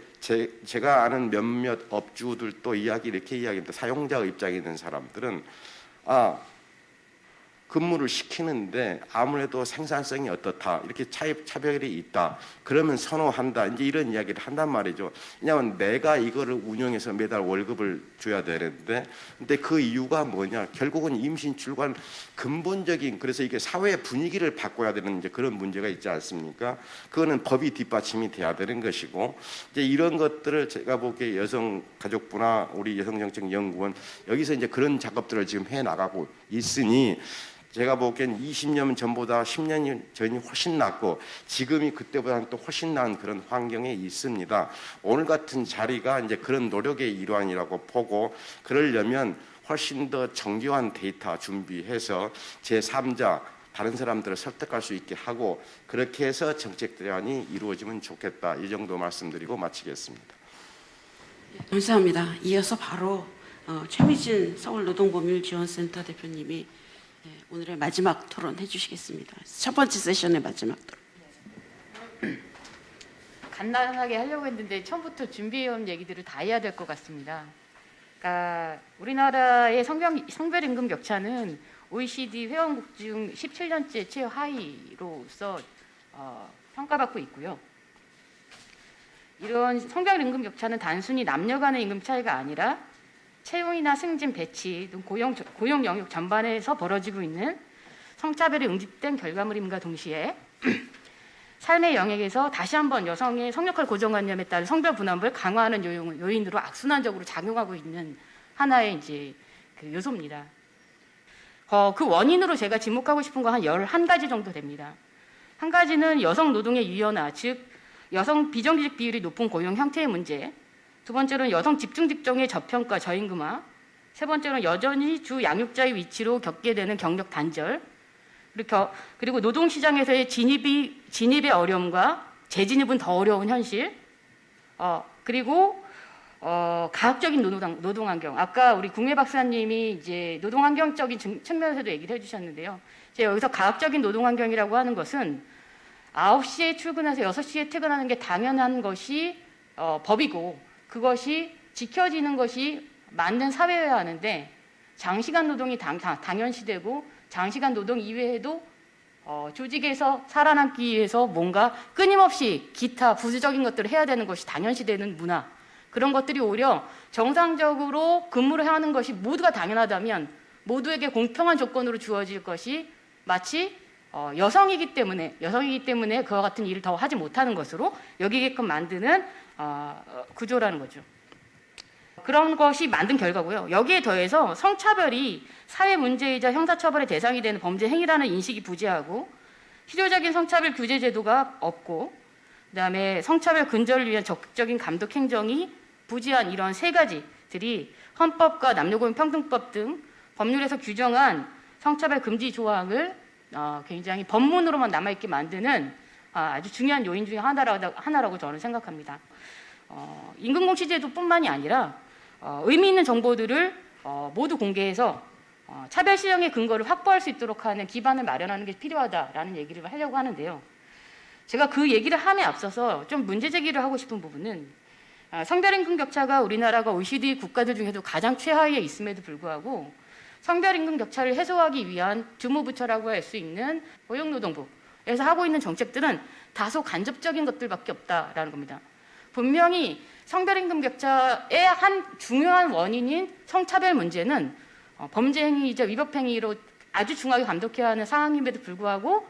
제가 아는 몇몇 업주들도 이렇게 이야기합니다. 사용자 입장에 있는 사람들은 근무를 시키는데 아무래도 생산성이 어떻다 이렇게 차별이 있다 그러면 선호한다 이제 이런 이야기를 한단 말이죠. 왜냐하면 내가 이거를 운영해서 매달 월급을 줘야 되는데 근데 그 이유가 뭐냐 결국은 임신 출산 근본적인 그래서 이게 사회 분위기를 바꿔야 되는 이제 그런 문제가 있지 않습니까? 그거는 법이 뒷받침이 돼야 되는 것이고 이제 이런 것들을 제가 보기에 여성가족부나 우리 여성정책연구원 여기서 이제 그런 작업들을 지금 해 나가고 있으니. 제가 보기엔 20년 전보다 10년 전이 훨씬 낫고 지금이 그때보다는 또 훨씬 나은 그런 환경에 있습니다. 오늘 같은 자리가 이제 그런 노력의 일환이라고 보고 그러려면 훨씬 더 정교한 데이터 준비해서 제3자 다른 사람들을 설득할 수 있게 하고 그렇게 해서 정책 대안이 이루어지면 좋겠다. 이 정도 말씀드리고 마치겠습니다. 감사합니다. 이어서 바로 최미진 서울노동법률지원센터 대표님이 오늘의 마지막 토론 해주시겠습니다. 첫 번째 세션의 마지막 토론. 간단하게 하려고 했는데 처음부터 준비해온 얘기들을 다 해야 될 것 같습니다. 그러니까 우리나라의 성별 임금 격차는 OECD 회원국 중 17년째 최하위로서 평가받고 있고요. 이런 성별 임금 격차는 단순히 남녀 간의 임금 차이가 아니라 채용이나 승진, 배치 등 고용 영역 전반에서 벌어지고 있는 성차별이 응집된 결과물임과 동시에 삶의 영역에서 다시 한번 여성의 성역할 고정관념에 따른 성별 분업을 강화하는 요인으로 악순환적으로 작용하고 있는 하나의 이제 그 요소입니다. 그 원인으로 제가 지목하고 싶은 거 한 11가지 정도 됩니다. 한 가지는 여성 노동의 유연화, 즉 여성 비정규직 비율이 높은 고용 형태의 문제. 두 번째로는 여성 집중 직종의 저평가, 저임금화. 세 번째로는 여전히 주 양육자의 위치로 겪게 되는 경력 단절. 그리고 노동시장에서의 진입의 어려움과 재진입은 더 어려운 현실. 그리고 가학적인 노동 환경. 아까 우리 국내 박사님이 이제 노동 환경적인 측면에서도 얘기를 해주셨는데요. 제가 여기서 가학적인 노동 환경이라고 하는 것은 9시에 출근해서 6시에 퇴근하는 게 당연한 것이 법이고 그것이 지켜지는 것이 맞는 사회여야 하는데 장시간 노동이 당연시되고 장시간 노동 이외에도 조직에서 살아남기 위해서 뭔가 끊임없이 기타 부수적인 것들을 해야 되는 것이 당연시되는 문화, 그런 것들이 오히려 정상적으로 근무를 하는 것이 모두가 당연하다면 모두에게 공평한 조건으로 주어질 것이 마치 여성이기 때문에 그와 같은 일을 더 하지 못하는 것으로 여기게끔 만드는 구조라는 거죠. 그런 것이 만든 결과고요. 여기에 더해서 성차별이 사회 문제이자 형사처벌의 대상이 되는 범죄 행위라는 인식이 부재하고 실효적인 성차별 규제 제도가 없고 그다음에 성차별 근절을 위한 적극적인 감독 행정이 부재한 이런 세 가지들이 헌법과 남녀공평등법 등 법률에서 규정한 성차별 금지 조항을 굉장히 법문으로만 남아있게 만드는 아주 중요한 요인 중에 하나라고 저는 생각합니다. 임금공시제도뿐만이 아니라 의미 있는 정보들을 모두 공개해서 차별 시정의 근거를 확보할 수 있도록 하는 기반을 마련하는 게 필요하다라는 얘기를 하려고 하는데요. 제가 그 얘기를 함에 앞서서 좀 문제 제기를 하고 싶은 부분은 성별임금 격차가 우리나라가 OECD 국가들 중에도 가장 최하위에 있음에도 불구하고 성별임금 격차를 해소하기 위한 주무부처라고 할 수 있는 고용노동부에서 하고 있는 정책들은 다소 간접적인 것들밖에 없다라는 겁니다. 분명히 성별임금 격차의 한 중요한 원인인 성차별 문제는 범죄 행위이자 위법 행위로 아주 중하게 감독해야 하는 상황임에도 불구하고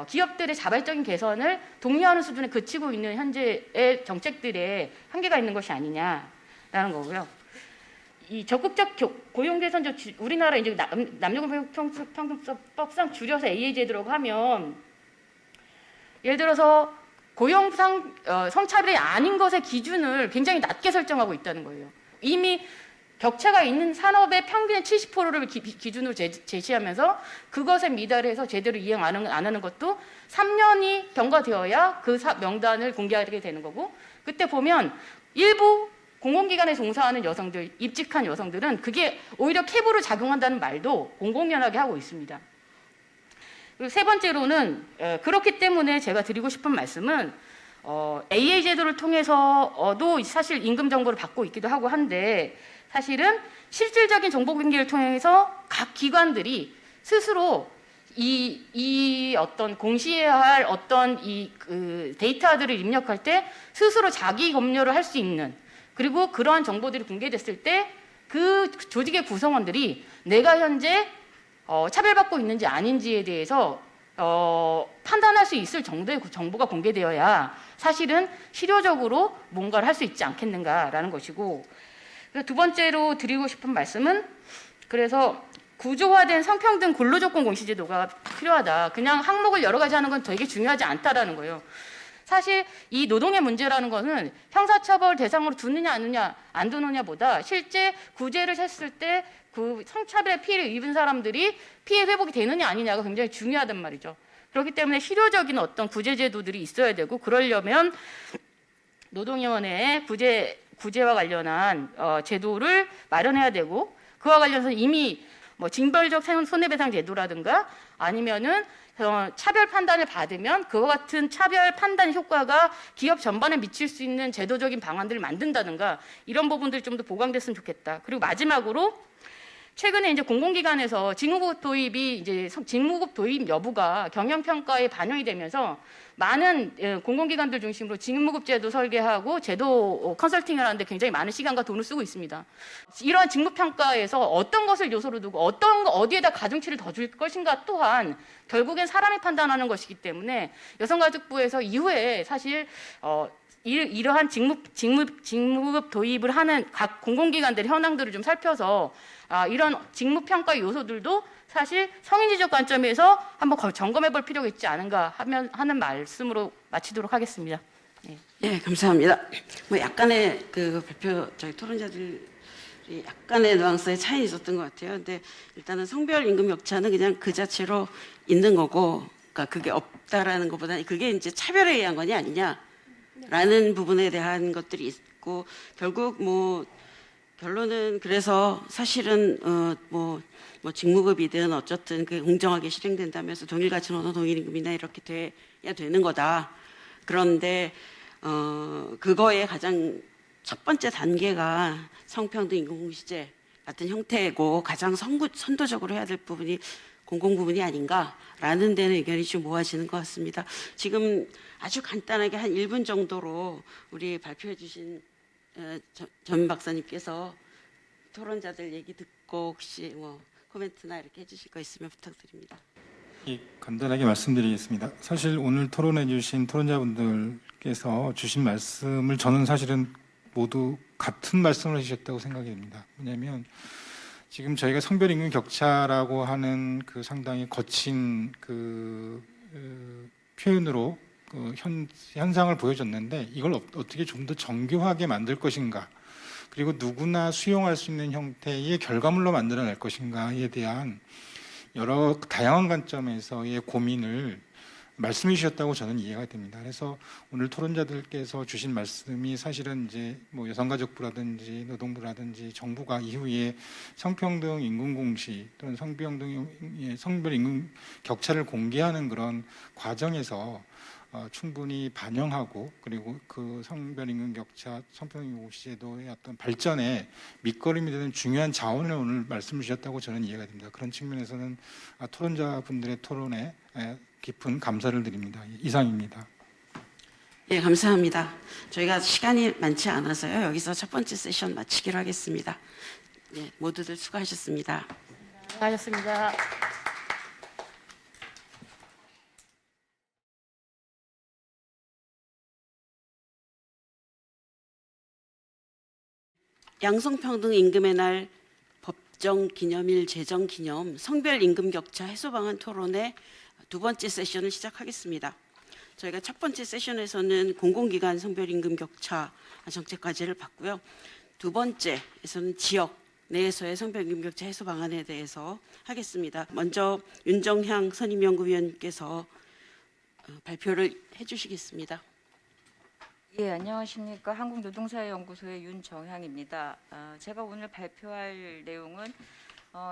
기업들의 자발적인 개선을 독려하는 수준에 그치고 있는 현재의 정책들에 한계가 있는 것이 아니냐라는 거고요. 이 적극적 고용 개선 우리나라 이제 남녀공평등법상 줄여서 AA 제도라고 하면 예를 들어서 고용상 성차별이 아닌 것의 기준을 굉장히 낮게 설정하고 있다는 거예요. 이미 격차가 있는 산업의 평균의 70%를 기준으로 제시하면서 그것에 미달해서 제대로 이행 안 하는 것도 3년이 경과되어야 그 명단을 공개하게 되는 거고, 그때 보면 일부 공공기관에 종사하는 여성들, 입직한 여성들은 그게 오히려 캡으로 작용한다는 말도 공공연하게 하고 있습니다. 그리고 세 번째로는 그렇기 때문에 제가 드리고 싶은 말씀은 AA 제도를 통해서도 사실 임금 정보를 받고 있기도 하고 한데 사실은 실질적인 정보 공개를 통해서 각 기관들이 스스로 이 어떤 공시해야 할 어떤 그 데이터들을 입력할 때 스스로 자기 검열을 할 수 있는, 그리고 그러한 정보들이 공개됐을 때 그 조직의 구성원들이 내가 현재 차별받고 있는지 아닌지에 대해서 판단할 수 있을 정도의 정보가 공개되어야 사실은 실효적으로 뭔가를 할 수 있지 않겠는가라는 것이고, 두 번째로 드리고 싶은 말씀은 그래서 구조화된 성평등 근로조건 공시제도가 필요하다. 그냥 항목을 여러 가지 하는 건 되게 중요하지 않다라는 거예요. 사실 이 노동의 문제라는 것은 형사처벌 대상으로 두느냐 안 두느냐보다 실제 구제를 했을 때 그 성차별의 피해를 입은 사람들이 피해 회복이 되느냐 아니냐가 굉장히 중요하단 말이죠. 그렇기 때문에 실효적인 어떤 구제 제도들이 있어야 되고, 그러려면 노동위원회에 구제와 관련한 제도를 마련해야 되고, 그와 관련해서 이미 뭐 징벌적 손해배상 제도라든가 아니면은 차별 판단을 받으면 그와 같은 차별 판단 효과가 기업 전반에 미칠 수 있는 제도적인 방안들을 만든다든가 이런 부분들이 좀 더 보강됐으면 좋겠다. 그리고 마지막으로 최근에 이제 공공기관에서 직무급 도입 여부가 경영평가에 반영이 되면서 많은 공공기관들 중심으로 직무급 제도 설계하고 제도 컨설팅을 하는데 굉장히 많은 시간과 돈을 쓰고 있습니다. 이러한 직무평가에서 어떤 것을 요소로 두고 어디에다 가중치를 더 줄 것인가 또한 결국엔 사람이 판단하는 것이기 때문에 여성가족부에서 이후에 사실 이러한 직무급 도입을 하는 각 공공기관들의 현황들을 좀 살펴서 이런 직무평가 요소들도 사실 성인지적 관점에서 한번 점검해 볼 필요가 있지 않은가 하는 말씀으로 마치도록 하겠습니다. 네. 예, 감사합니다. 뭐 약간의 저희 토론자들이 약간의 뉘앙스의 차이 있었던 것 같아요. 근데 일단은 성별 임금 격차는 그냥 그 자체로 있는 거고, 그러니까 그게 없다라는 것보다는 그게 이제 차별에 의한 거냐 아니냐라는 부분에 대한 것들이 있고, 결국 뭐 결론은 그래서 사실은 뭐 직무급이든 어쨌든 그게 공정하게 실행된다면서 동일가치 노동 동일임금이나 이렇게 돼야 되는 거다. 그런데 그거에 가장 첫 번째 단계가 성평등 임금공시제 같은 형태고 가장 선도적으로 해야 될 부분이 공공 부분이 아닌가라는 데는 의견이 좀 모아지는 것 같습니다. 지금 아주 간단하게 한 1분 정도로 우리 발표해 주신 전 박사님께서 토론자들 얘기 듣고 혹시 뭐 코멘트나 이렇게 해주실 거 있으면 부탁드립니다. 간단하게 말씀드리겠습니다. 사실 오늘 토론해 주신 토론자분들께서 주신 말씀을 저는 사실은 모두 같은 말씀을 해주셨다고 생각이 됩니다. 뭐냐면 지금 저희가 성별 임금 격차라고 하는 그 상당히 거친 그 표현으로 그 현상을 보여줬는데 이걸 어떻게 좀 더 정교하게 만들 것인가, 그리고 누구나 수용할 수 있는 형태의 결과물로 만들어낼 것인가에 대한 여러 다양한 관점에서의 고민을 말씀해 주셨다고 저는 이해가 됩니다. 그래서 오늘 토론자들께서 주신 말씀이 사실은 이제 뭐 여성가족부라든지 노동부라든지 정부가 이후에 성평등 임금공시 또는 성별 임금 격차를 공개하는 그런 과정에서 충분히 반영하고, 그리고 그 성별 임금 격차, 성평등 임금공시제도의 어떤 발전에 밑거름이 되는 중요한 자원을 오늘 말씀 주셨다고 저는 이해가 됩니다. 그런 측면에서는 토론자분들의 토론에 깊은 감사를 드립니다. 이상입니다. 예, 감사합니다. 저희가 시간이 많지 않아서요. 여기서 첫 번째 세션 마치기로 하겠습니다. 예, 모두들 수고하셨습니다. 수고하셨습니다. 양성평등 임금의 날 법정 기념일 제정 기념 성별 임금 격차 해소 방안 토론의 두 번째 세션을 시작하겠습니다. 저희가 첫 번째 세션에서는 공공기관 성별 임금 격차 정책 과제를 봤고요. 두 번째에서는 지역 내에서의 성별 임금 격차 해소 방안에 대해서 하겠습니다. 먼저 윤정향 선임연구위원께서 발표를 해주시겠습니다. 예, 안녕하십니까. 한국노동사회연구소의 윤정향입니다. 제가 오늘 발표할 내용은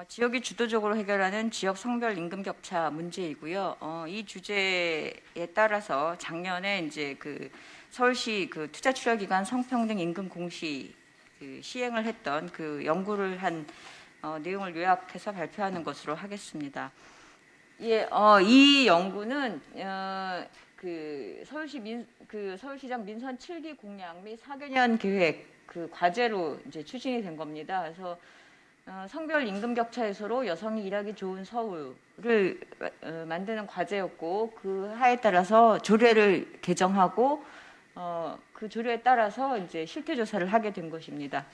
지역이 주도적으로 해결하는 지역 성별 임금 격차 문제이고요. 이 주제에 따라서 작년에 이제 그 서울시 그 투자 출혈 기관 성평등 임금 공시 그 시행을 했던 그 연구를 한 내용을 요약해서 발표하는 것으로 하겠습니다. 예, 이 연구는 그 서울시장 민선 7기 공약 및 4개년 계획 그 과제로 이제 추진이 된 겁니다. 그래서 성별 임금 격차 해소로 여성이 일하기 좋은 서울을 만드는 과제였고, 그 하에 따라서 조례를 개정하고 그 조례에 따라서 이제 실태 조사를 하게 된 것입니다.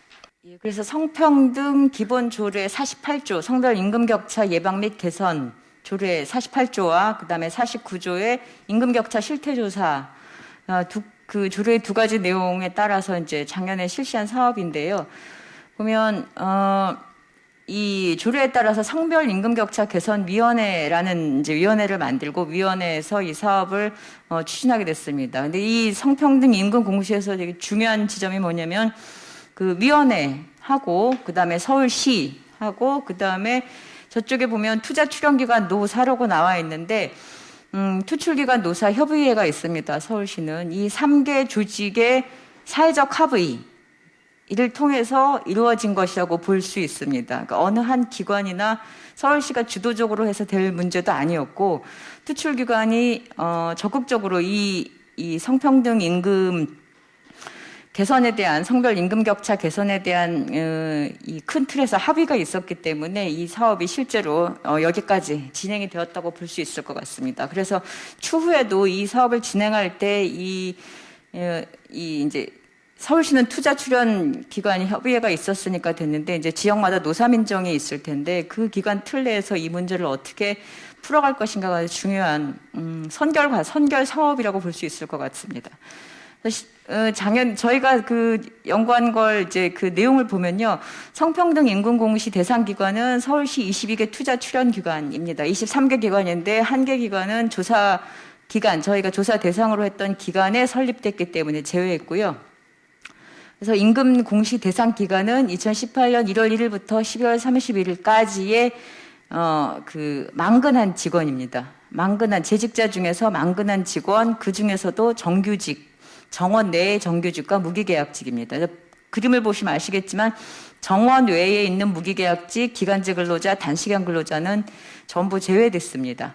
예, 그래서 성평등 기본 조례 48조 성별 임금 격차 예방 및 개선 조례 48조와 그다음에 49조의 임금격차 실태조사 그 조례 두 가지 내용에 따라서 이제 작년에 실시한 사업인데요. 보면 이 조례에 따라서 성별 임금격차 개선위원회라는 이제 위원회를 만들고 위원회에서 이 사업을 추진하게 됐습니다. 근데 이 성평등 임금 공시에서 되게 중요한 지점이 뭐냐면 그 위원회하고 그다음에 서울시하고 그다음에 저쪽에 보면 투자 출연기관 노사라고 나와 있는데 투출기관 노사 협의회가 있습니다. 서울시는 이 3개 조직의 사회적 합의 이를 통해서 이루어진 것이라고 볼 수 있습니다. 그러니까 어느 한 기관이나 서울시가 주도적으로 해서 될 문제도 아니었고, 투출기관이 적극적으로 이 성평등 임금 개선에 대한 성별 임금 격차 개선에 대한 이 큰 틀에서 합의가 있었기 때문에 이 사업이 실제로 여기까지 진행이 되었다고 볼 수 있을 것 같습니다. 그래서 추후에도 이 사업을 진행할 때 이제 서울시는 투자 출연 기관이 협의회가 있었으니까 됐는데 이제 지역마다 노사민정이 있을 텐데 그 기간 틀 내에서 이 문제를 어떻게 풀어갈 것인가가 중요한 선결 사업이라고 볼 수 있을 것 같습니다. 저희가 그 연구한 걸 이제 그 내용을 보면요. 성평등 임금 공시 대상 기관은 서울시 22개 투자 출연 기관입니다. 23개 기관인데 1개 기관은 조사 기간, 저희가 조사 대상으로 했던 기간에 설립됐기 때문에 제외했고요. 그래서 임금 공시 대상 기간은 2018년 1월 1일부터 12월 31일까지의 그 만근한 직원입니다. 만근한 재직자 중에서 만근한 직원, 그 중에서도 정규직, 정원 내의 정규직과 무기계약직입니다. 그림을 보시면 아시겠지만 정원 외에 있는 무기계약직, 기간제 근로자, 단시간 근로자는 전부 제외됐습니다.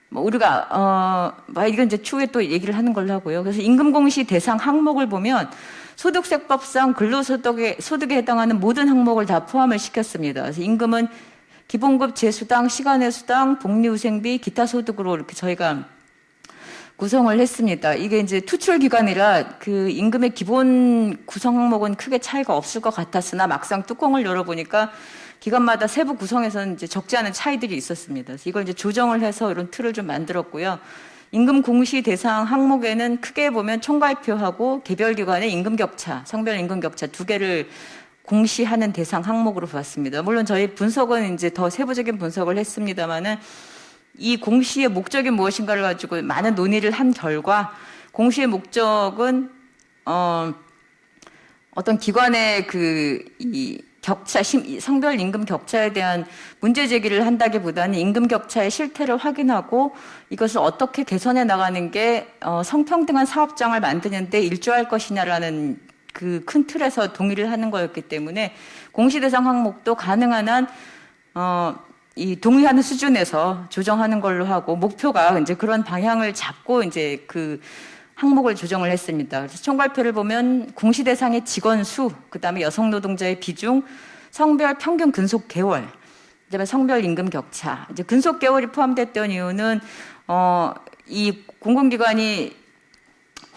뭐 우리가 이건 이제 추후에 또 얘기를 하는 걸로 하고요. 그래서 임금공시 대상 항목을 보면 소득세법상 근로소득에 해당하는 모든 항목을 다 포함을 시켰습니다. 그래서 임금은 기본급, 재수당, 시간의 수당, 복리후생비, 기타 소득으로 이렇게 저희가 구성을 했습니다. 이게 이제 투출 기간이라 그 임금의 기본 구성 항목은 크게 차이가 없을 것 같았으나 막상 뚜껑을 열어보니까 기간마다 세부 구성에서는 이제 적지 않은 차이들이 있었습니다. 그래서 이걸 이제 조정을 해서 이런 틀을 좀 만들었고요. 임금 공시 대상 항목에는 크게 보면 총괄표하고 개별 기관의 임금 격차, 성별 임금 격차 두 개를 공시하는 대상 항목으로 봤습니다. 물론 저희 분석은 이제 더 세부적인 분석을 했습니다만은 이 공시의 목적이 무엇인가를 가지고 많은 논의를 한 결과 공시의 목적은 어떤 기관의 이 격차, 성별 임금 격차에 대한 문제 제기를 한다기보다는 임금 격차의 실태를 확인하고 이것을 어떻게 개선해 나가는 게 성평등한 사업장을 만드는 데 일조할 것이냐라는 그 큰 틀에서 동의를 하는 거였기 때문에 공시 대상 항목도 가능한 한 이 동의하는 수준에서 조정하는 걸로 하고 목표가 이제 그런 방향을 잡고 이제 그 항목을 조정을 했습니다. 그래서 총괄표를 보면 공시 대상의 직원 수, 그다음에 여성 노동자의 비중, 성별 평균 근속 개월, 그다음에 성별 임금 격차. 이제 근속 개월이 포함됐던 이유는 이 공공기관이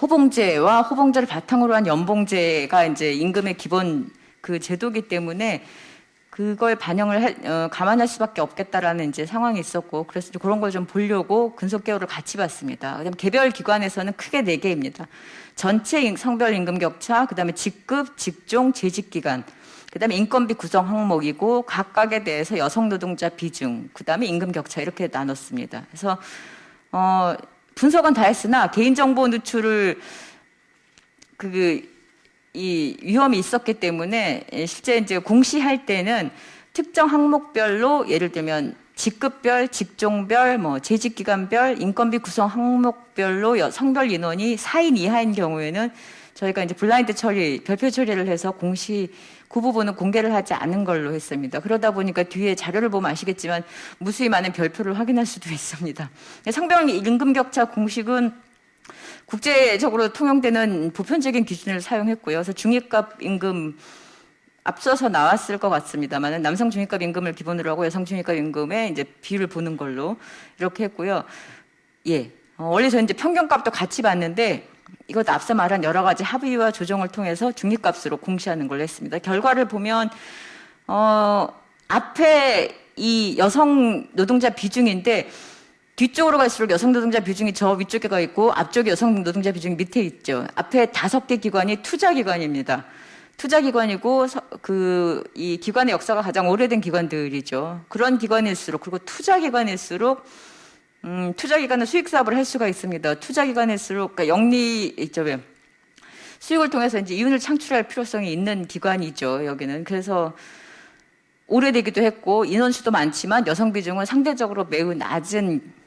호봉제와 호봉제를 바탕으로 한 연봉제가 이제 임금의 기본 그 제도기 때문에 그걸 반영을 감안할 수밖에 없겠다라는 이제 상황이 있었고, 그래서 그런 걸 좀 보려고 근속 개월을 같이 봤습니다. 그다음에 개별 기관에서는 크게 4개입니다. 전체 성별 임금 격차, 그다음에 직급, 직종, 재직 기간, 그다음에 인건비 구성 항목이고 각각에 대해서 여성 노동자 비중, 그다음에 임금 격차 이렇게 나눴습니다. 그래서 분석은 다 했으나 개인정보 누출을 이 위험이 있었기 때문에 실제 이제 공시할 때는 특정 항목별로 예를 들면 직급별, 직종별, 뭐 재직기간별, 인건비 구성 항목별로 성별 인원이 4인 이하인 경우에는 저희가 이제 블라인드 처리, 별표 처리를 해서 공시 그 부분은 공개를 하지 않은 걸로 했습니다. 그러다 보니까 뒤에 자료를 보면 아시겠지만 무수히 많은 별표를 확인할 수도 있습니다. 성별 임금 격차 공식은 국제적으로 통용되는 보편적인 기준을 사용했고요. 그래서 중위급 임금 앞서서 나왔을 것 같습니다만 남성 중위급 임금을 기본으로 하고 여성 중위급 임금의 이제 비율을 보는 걸로 이렇게 했고요. 예, 원래 저는 이제 평균값도 같이 봤는데 이것도 앞서 말한 여러 가지 합의와 조정을 통해서 중위값으로 공시하는 걸로 했습니다. 결과를 보면 앞에 이 여성 노동자 비중인데 뒤쪽으로 갈수록 여성 노동자 비중이 저 위쪽에 가 있고 앞쪽에 여성 노동자 비중이 밑에 있죠. 앞에 5개 기관이 투자기관입니다. 투자기관이고 이 기관의 역사가 가장 오래된 기관들이죠. 그런 기관일수록 그리고 투자기관일수록 투자기관은 수익사업을 할 수가 있습니다. 투자기관일수록 그러니까 수익을 통해서 이제 이윤을 창출할 필요성이 있는 기관이죠. 여기는 그래서 오래되기도 했고 인원수도 많지만 여성 비중은 상대적으로 매우 낮은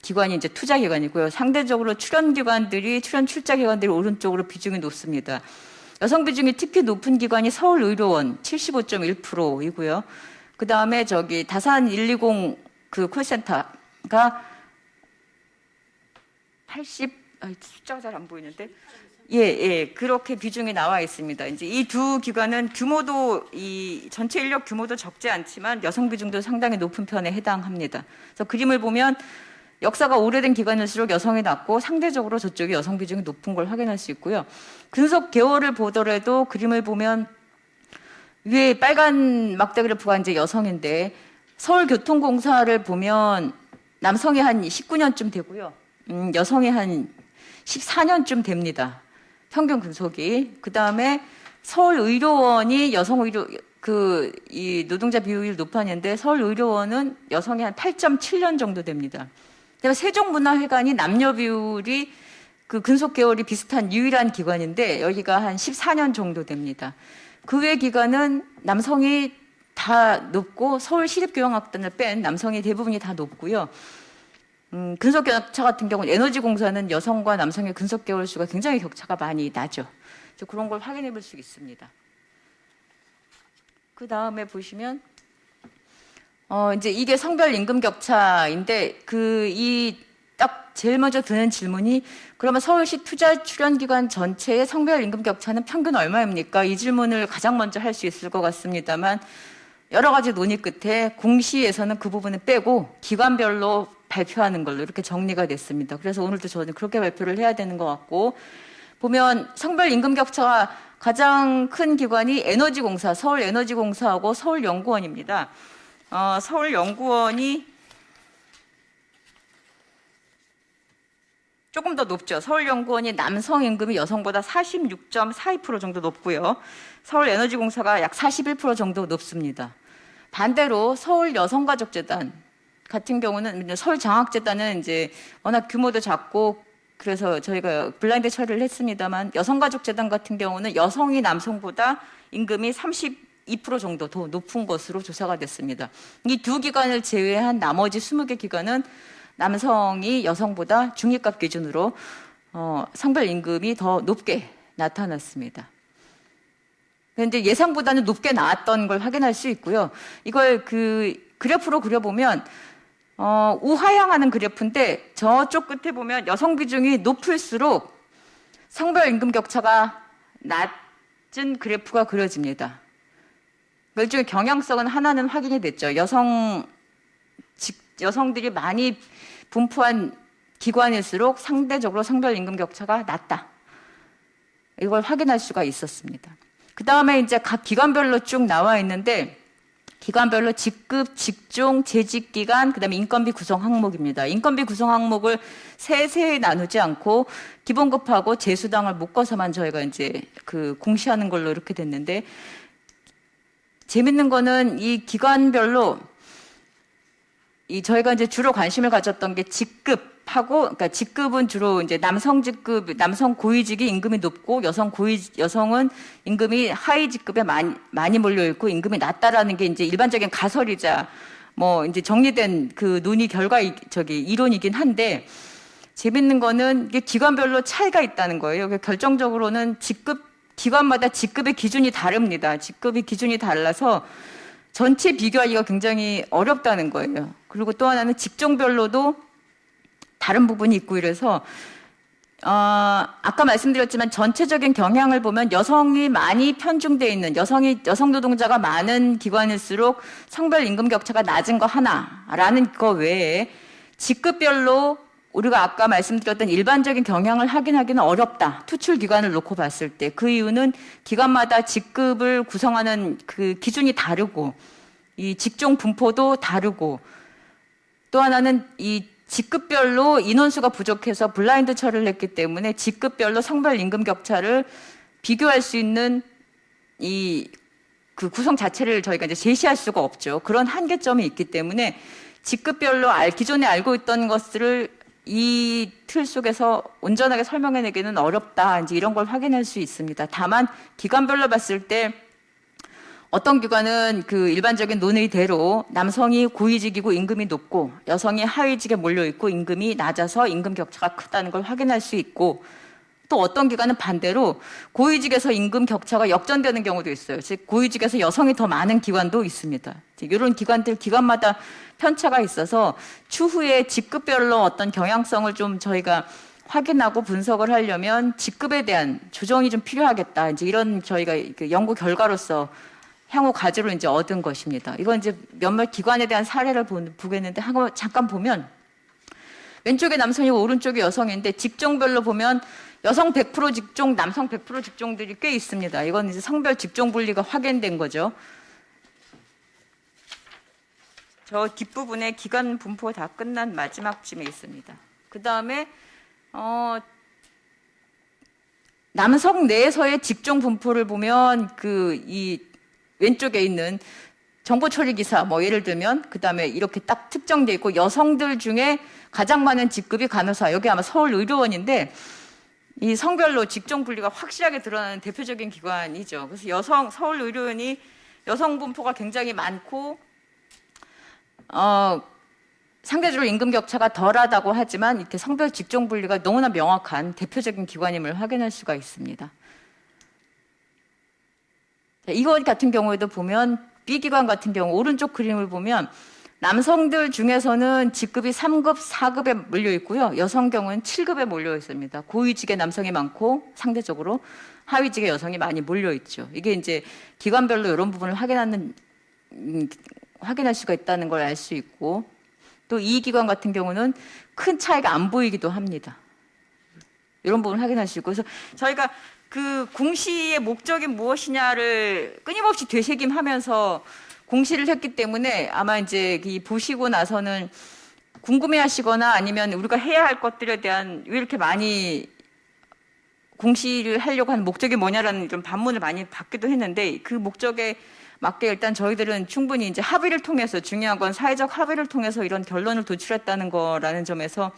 기관이 이제 투자기관이고요. 상대적으로 출연 출자기관들이 오른쪽으로 비중이 높습니다. 여성 비중이 특히 높은 기관이 서울의료원 75.1%이고요. 그 다음에 다산 120 그 콜센터가 숫자가 잘 안 보이는데. 예, 그렇게 비중이 나와 있습니다. 이제 이 두 기관은 이 전체 인력 규모도 적지 않지만 여성 비중도 상당히 높은 편에 해당합니다. 그래서 그림을 보면 역사가 오래된 기관일수록 여성이 낮고 상대적으로 저쪽이 여성 비중이 높은 걸 확인할 수 있고요. 근속 개월을 보더라도 그림을 보면 위에 빨간 막대 그래프가 이제 여성인데 서울교통공사를 보면 남성이 한 19년쯤 되고요. 여성이 한 14년쯤 됩니다. 평균 근속이. 그 다음에 서울의료원이 이 노동자 비율이 높았는데 서울의료원은 여성이 한 8.7년 정도 됩니다. 세종문화회관이 남녀 비율이 그 근속 개월이 비슷한 유일한 기관인데 여기가 한 14년 정도 됩니다. 그 외 기관은 남성이 다 높고 서울시립교양악단을 뺀 남성이 대부분이 다 높고요. 근속 격차 같은 경우는 에너지공사는 여성과 남성의 근속 개월 수가 굉장히 격차가 많이 나죠. 그런 걸 확인해 볼 수 있습니다. 그 다음에 보시면 이제 이게 성별 임금 격차인데 이 딱 제일 먼저 드는 질문이 그러면 서울시 투자 출연기관 전체의 성별 임금 격차는 평균 얼마입니까? 이 질문을 가장 먼저 할 수 있을 것 같습니다만 여러 가지 논의 끝에 공시에서는 그 부분을 빼고 기관별로 발표하는 걸로 이렇게 정리가 됐습니다. 그래서 오늘도 저는 그렇게 발표를 해야 되는 것 같고 보면 성별 임금 격차가 가장 큰 기관이 에너지공사, 서울에너지공사하고 서울연구원입니다. 서울연구원이 조금 더 높죠. 서울연구원이 남성 임금이 여성보다 46.42% 정도 높고요. 서울에너지공사가 약 41% 정도 높습니다. 반대로 서울여성가족재단 같은 경우는 서울장학재단은 이제 워낙 규모도 작고 그래서 저희가 블라인드 처리를 했습니다만 여성가족재단 같은 경우는 여성이 남성보다 임금이 32% 정도 더 높은 것으로 조사가 됐습니다. 이 두 기관을 제외한 나머지 20개 기관은 남성이 여성보다 중위값 기준으로 성별 임금이 더 높게 나타났습니다. 그런데 예상보다는 높게 나왔던 걸 확인할 수 있고요. 이걸 그 그래프로 그려보면 우하향하는 그래프인데 저쪽 끝에 보면 여성 비중이 높을수록 성별 임금 격차가 낮은 그래프가 그려집니다. 일종의 경향성은 하나는 확인이 됐죠. 여성들이 많이 분포한 기관일수록 상대적으로 성별 임금 격차가 낮다. 이걸 확인할 수가 있었습니다. 그 다음에 이제 각 기관별로 쭉 나와 있는데 기관별로 직급, 직종, 재직기간, 그 다음에 인건비 구성 항목입니다. 인건비 구성 항목을 세세히 나누지 않고 기본급하고 재수당을 묶어서만 저희가 이제 그 공시하는 걸로 이렇게 됐는데 재밌는 거는 이 기관별로 저희가 이제 주로 관심을 가졌던 게 직급하고, 그러니까 직급은 주로 이제 남성 직급, 남성 고위직이 임금이 높고 여성은 임금이 하위 직급에 많이 몰려 있고 임금이 낮다라는 게 이제 일반적인 가설이자 뭐 이제 정리된 그 논의 결과 이론이긴 한데 재밌는 거는 이게 기관별로 차이가 있다는 거예요. 결정적으로는 기관마다 직급의 기준이 다릅니다. 직급의 기준이 달라서 전체 비교하기가 굉장히 어렵다는 거예요. 그리고 또 하나는 직종별로도 다른 부분이 있고 이래서 아까 말씀드렸지만 전체적인 경향을 보면 여성이 많이 편중돼 있는 여성 노동자가 많은 기관일수록 성별 임금 격차가 낮은 거 하나라는 거 외에 직급별로 우리가 아까 말씀드렸던 일반적인 경향을 확인하기는 어렵다. 투출 기관을 놓고 봤을 때. 그 이유는 기관마다 직급을 구성하는 그 기준이 다르고 이 직종 분포도 다르고 또 하나는 이 직급별로 인원수가 부족해서 블라인드 처리를 했기 때문에 직급별로 성별 임금 격차를 비교할 수 있는 그 구성 자체를 저희가 이제 제시할 수가 없죠. 그런 한계점이 있기 때문에 직급별로 기존에 알고 있던 것들을 이 틀 속에서 온전하게 설명해내기는 어렵다. 이제 이런 걸 확인할 수 있습니다. 다만 기관별로 봤을 때 어떤 기관은 그 일반적인 논의대로 남성이 고위직이고 임금이 높고 여성이 하위직에 몰려있고 임금이 낮아서 임금 격차가 크다는 걸 확인할 수 있고 또 어떤 기관은 반대로 고위직에서 임금 격차가 역전되는 경우도 있어요. 즉 고위직에서 여성이 더 많은 기관도 있습니다. 이런 기관마다 편차가 있어서 추후에 직급별로 어떤 경향성을 좀 저희가 확인하고 분석을 하려면 직급에 대한 조정이 좀 필요하겠다. 이제 이런 저희가 연구 결과로서 향후 과제로 이제 얻은 것입니다. 이건 이제 몇몇 기관에 대한 사례를 보겠는데 잠깐 보면 왼쪽에 남성이고 오른쪽에 여성인데 직종별로 보면 여성 100% 직종, 남성 100% 직종들이 꽤 있습니다. 이건 이제 성별 직종 분리가 확인된 거죠. 저 뒷부분에 기관 분포 다 끝난 마지막쯤에 있습니다. 그 다음에 남성 내에서의 직종 분포를 보면 이 왼쪽에 있는 정보 처리 기사 뭐 예를 들면 그 다음에 이렇게 딱 특정돼 있고 여성들 중에 가장 많은 직급이 간호사 여기 아마 서울의료원인데 이 성별로 직종 분리가 확실하게 드러나는 대표적인 기관이죠. 그래서 서울의료원이 여성 분포가 굉장히 많고 상대적으로 임금 격차가 덜하다고 하지만 이렇게 성별 직종 분리가 너무나 명확한 대표적인 기관임을 확인할 수가 있습니다. 자, 이거 같은 경우에도 보면 B기관 같은 경우 오른쪽 그림을 보면 남성들 중에서는 직급이 3급, 4급에 몰려 있고요. 여성 경우는 7급에 몰려 있습니다. 고위직의 남성이 많고 상대적으로 하위직의 여성이 많이 몰려 있죠. 이게 이제 기관별로 이런 부분을 확인할 수가 있다는 걸 알 수 있고, 또 이 기관 같은 경우는 큰 차이가 안 보이기도 합니다. 이런 부분을 확인할 수 있고, 그래서 저희가 그 공시의 목적이 무엇이냐를 끊임없이 되새김하면서 공시를 했기 때문에 아마 이제 보시고 나서는 궁금해하시거나 아니면 우리가 해야 할 것들에 대한 왜 이렇게 많이 공시를 하려고 하는 목적이 뭐냐라는 이런 반문을 많이 받기도 했는데, 그 목적에 맞게 일단 저희들은 충분히 이제 합의를 통해서, 중요한 건 사회적 합의를 통해서 이런 결론을 도출했다는 거라는 점에서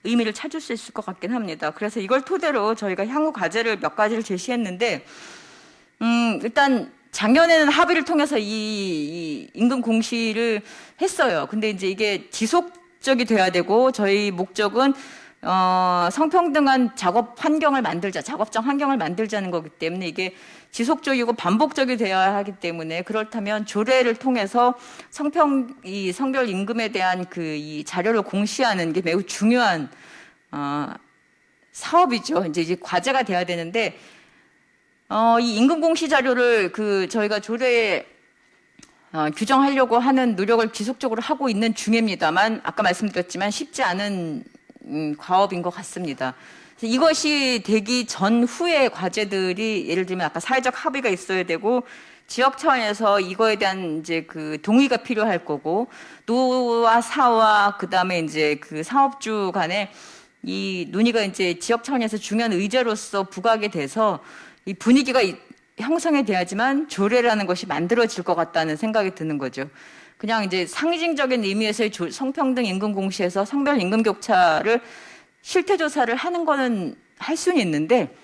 의미를 찾을 수 있을 것 같긴 합니다. 그래서 이걸 토대로 저희가 향후 과제를 몇 가지를 제시했는데, 일단 작년에는 합의를 통해서 이 임금 공시를 했어요. 근데 이제 이게 지속적이 돼야 되고, 저희 목적은 성평등한 작업 환경을 만들자, 작업장 환경을 만들자는 거기 때문에 이게 지속적이고 반복적이 되어야 하기 때문에, 그렇다면 조례를 통해서 성별 임금에 대한 이 자료를 공시하는 게 매우 중요한 사업이죠. 이제 과제가 돼야 되는데, 이 임금 공시 자료를 저희가 조례에 규정하려고 하는 노력을 지속적으로 하고 있는 중입니다만, 아까 말씀드렸지만 쉽지 않은 과업인 것 같습니다. 이것이 되기 전후의 과제들이, 예를 들면 아까 사회적 합의가 있어야 되고, 지역 차원에서 이거에 대한 이제 동의가 필요할 거고, 노와 사와 그다음에 이제 사업주 간에 이 논의가 이제 지역 차원에서 중요한 의제로서 부각이 돼서 이 분위기가 형성이 돼야지만 조례라는 것이 만들어질 것 같다는 생각이 드는 거죠. 그냥 이제 상징적인 의미에서의 성평등 임금 공시에서 성별 임금 격차를 실태 조사를 하는 거는 할 수는 있는데,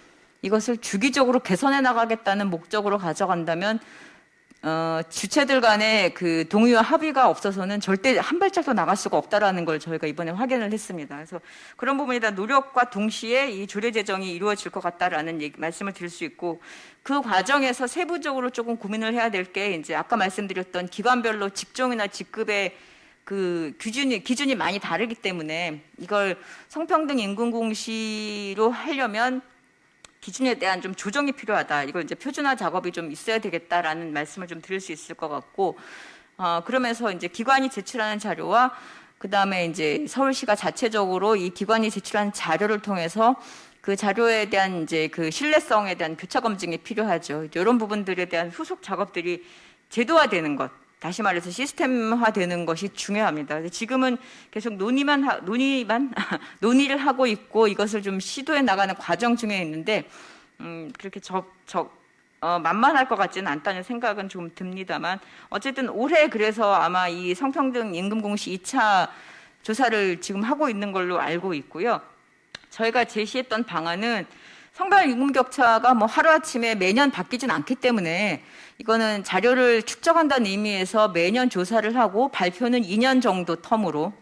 이것을 주기적으로 개선해 나가겠다는 목적으로 가져간다면 주체들 간의 동의와 합의가 없어서는 절대 한 발짝도 나갈 수가 없다라는 걸 저희가 이번에 확인을 했습니다. 그래서 그런 부분에 대한 노력과 동시에 이 조례 제정이 이루어질 것 같다라는 말씀을 드릴 수 있고, 그 과정에서 세부적으로 조금 고민을 해야 될 게 이제 아까 말씀드렸던 기관별로 직종이나 직급의 기준이 많이 다르기 때문에, 이걸 성평등 임금 공시로 하려면 기준에 대한 좀 조정이 필요하다. 이걸 이제 표준화 작업이 좀 있어야 되겠다라는 말씀을 좀 드릴 수 있을 것 같고, 그러면서 이제 기관이 제출하는 자료와 그다음에 이제 서울시가 자체적으로 이 기관이 제출한 자료를 통해서 그 자료에 대한 이제 신뢰성에 대한 교차 검증이 필요하죠. 이런 부분들에 대한 후속 작업들이 제도화되는 것, 다시 말해서 시스템화되는 것이 중요합니다. 지금은 계속 논의를 하고 있고, 이것을 좀 시도해 나가는 과정 중에 있는데, 그렇게 만만할 것 같지는 않다는 생각은 좀 듭니다만, 어쨌든 올해 그래서 아마 이 성평등 임금 공시 2차 조사를 지금 하고 있는 걸로 알고 있고요. 저희가 제시했던 방안은 성별 임금 격차가 하루아침에 매년 바뀌진 않기 때문에, 이거는 자료를 축적한다는 의미에서 매년 조사를 하고 발표는 2년 정도 텀으로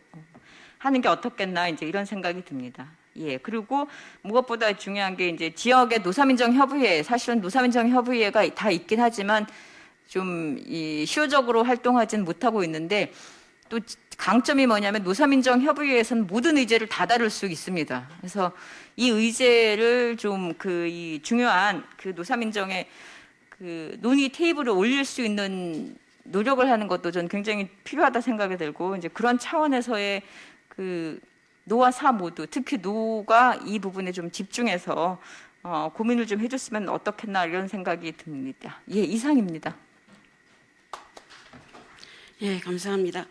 하는 게 어떻겠나, 이제 이런 생각이 듭니다. 예. 그리고 무엇보다 중요한 게 이제 지역의 노사민정협의회, 사실은 노사민정협의회가 다 있긴 하지만 좀 시효적으로 활동하진 못하고 있는데, 또 강점이 뭐냐면 노사민정협의회에서는 모든 의제를 다 다룰 수 있습니다. 그래서 이 의제를 좀 이 중요한 노사민정의 논의 테이블에 올릴 수 있는 노력을 하는 것도 저는 굉장히 필요하다 생각이 들고, 이제 그런 차원에서의 노와 사 모두, 특히 노가 이 부분에 좀 집중해서 고민을 좀 해줬으면 어떻겠나, 이런 생각이 듭니다. 예, 이상입니다. 예, 감사합니다.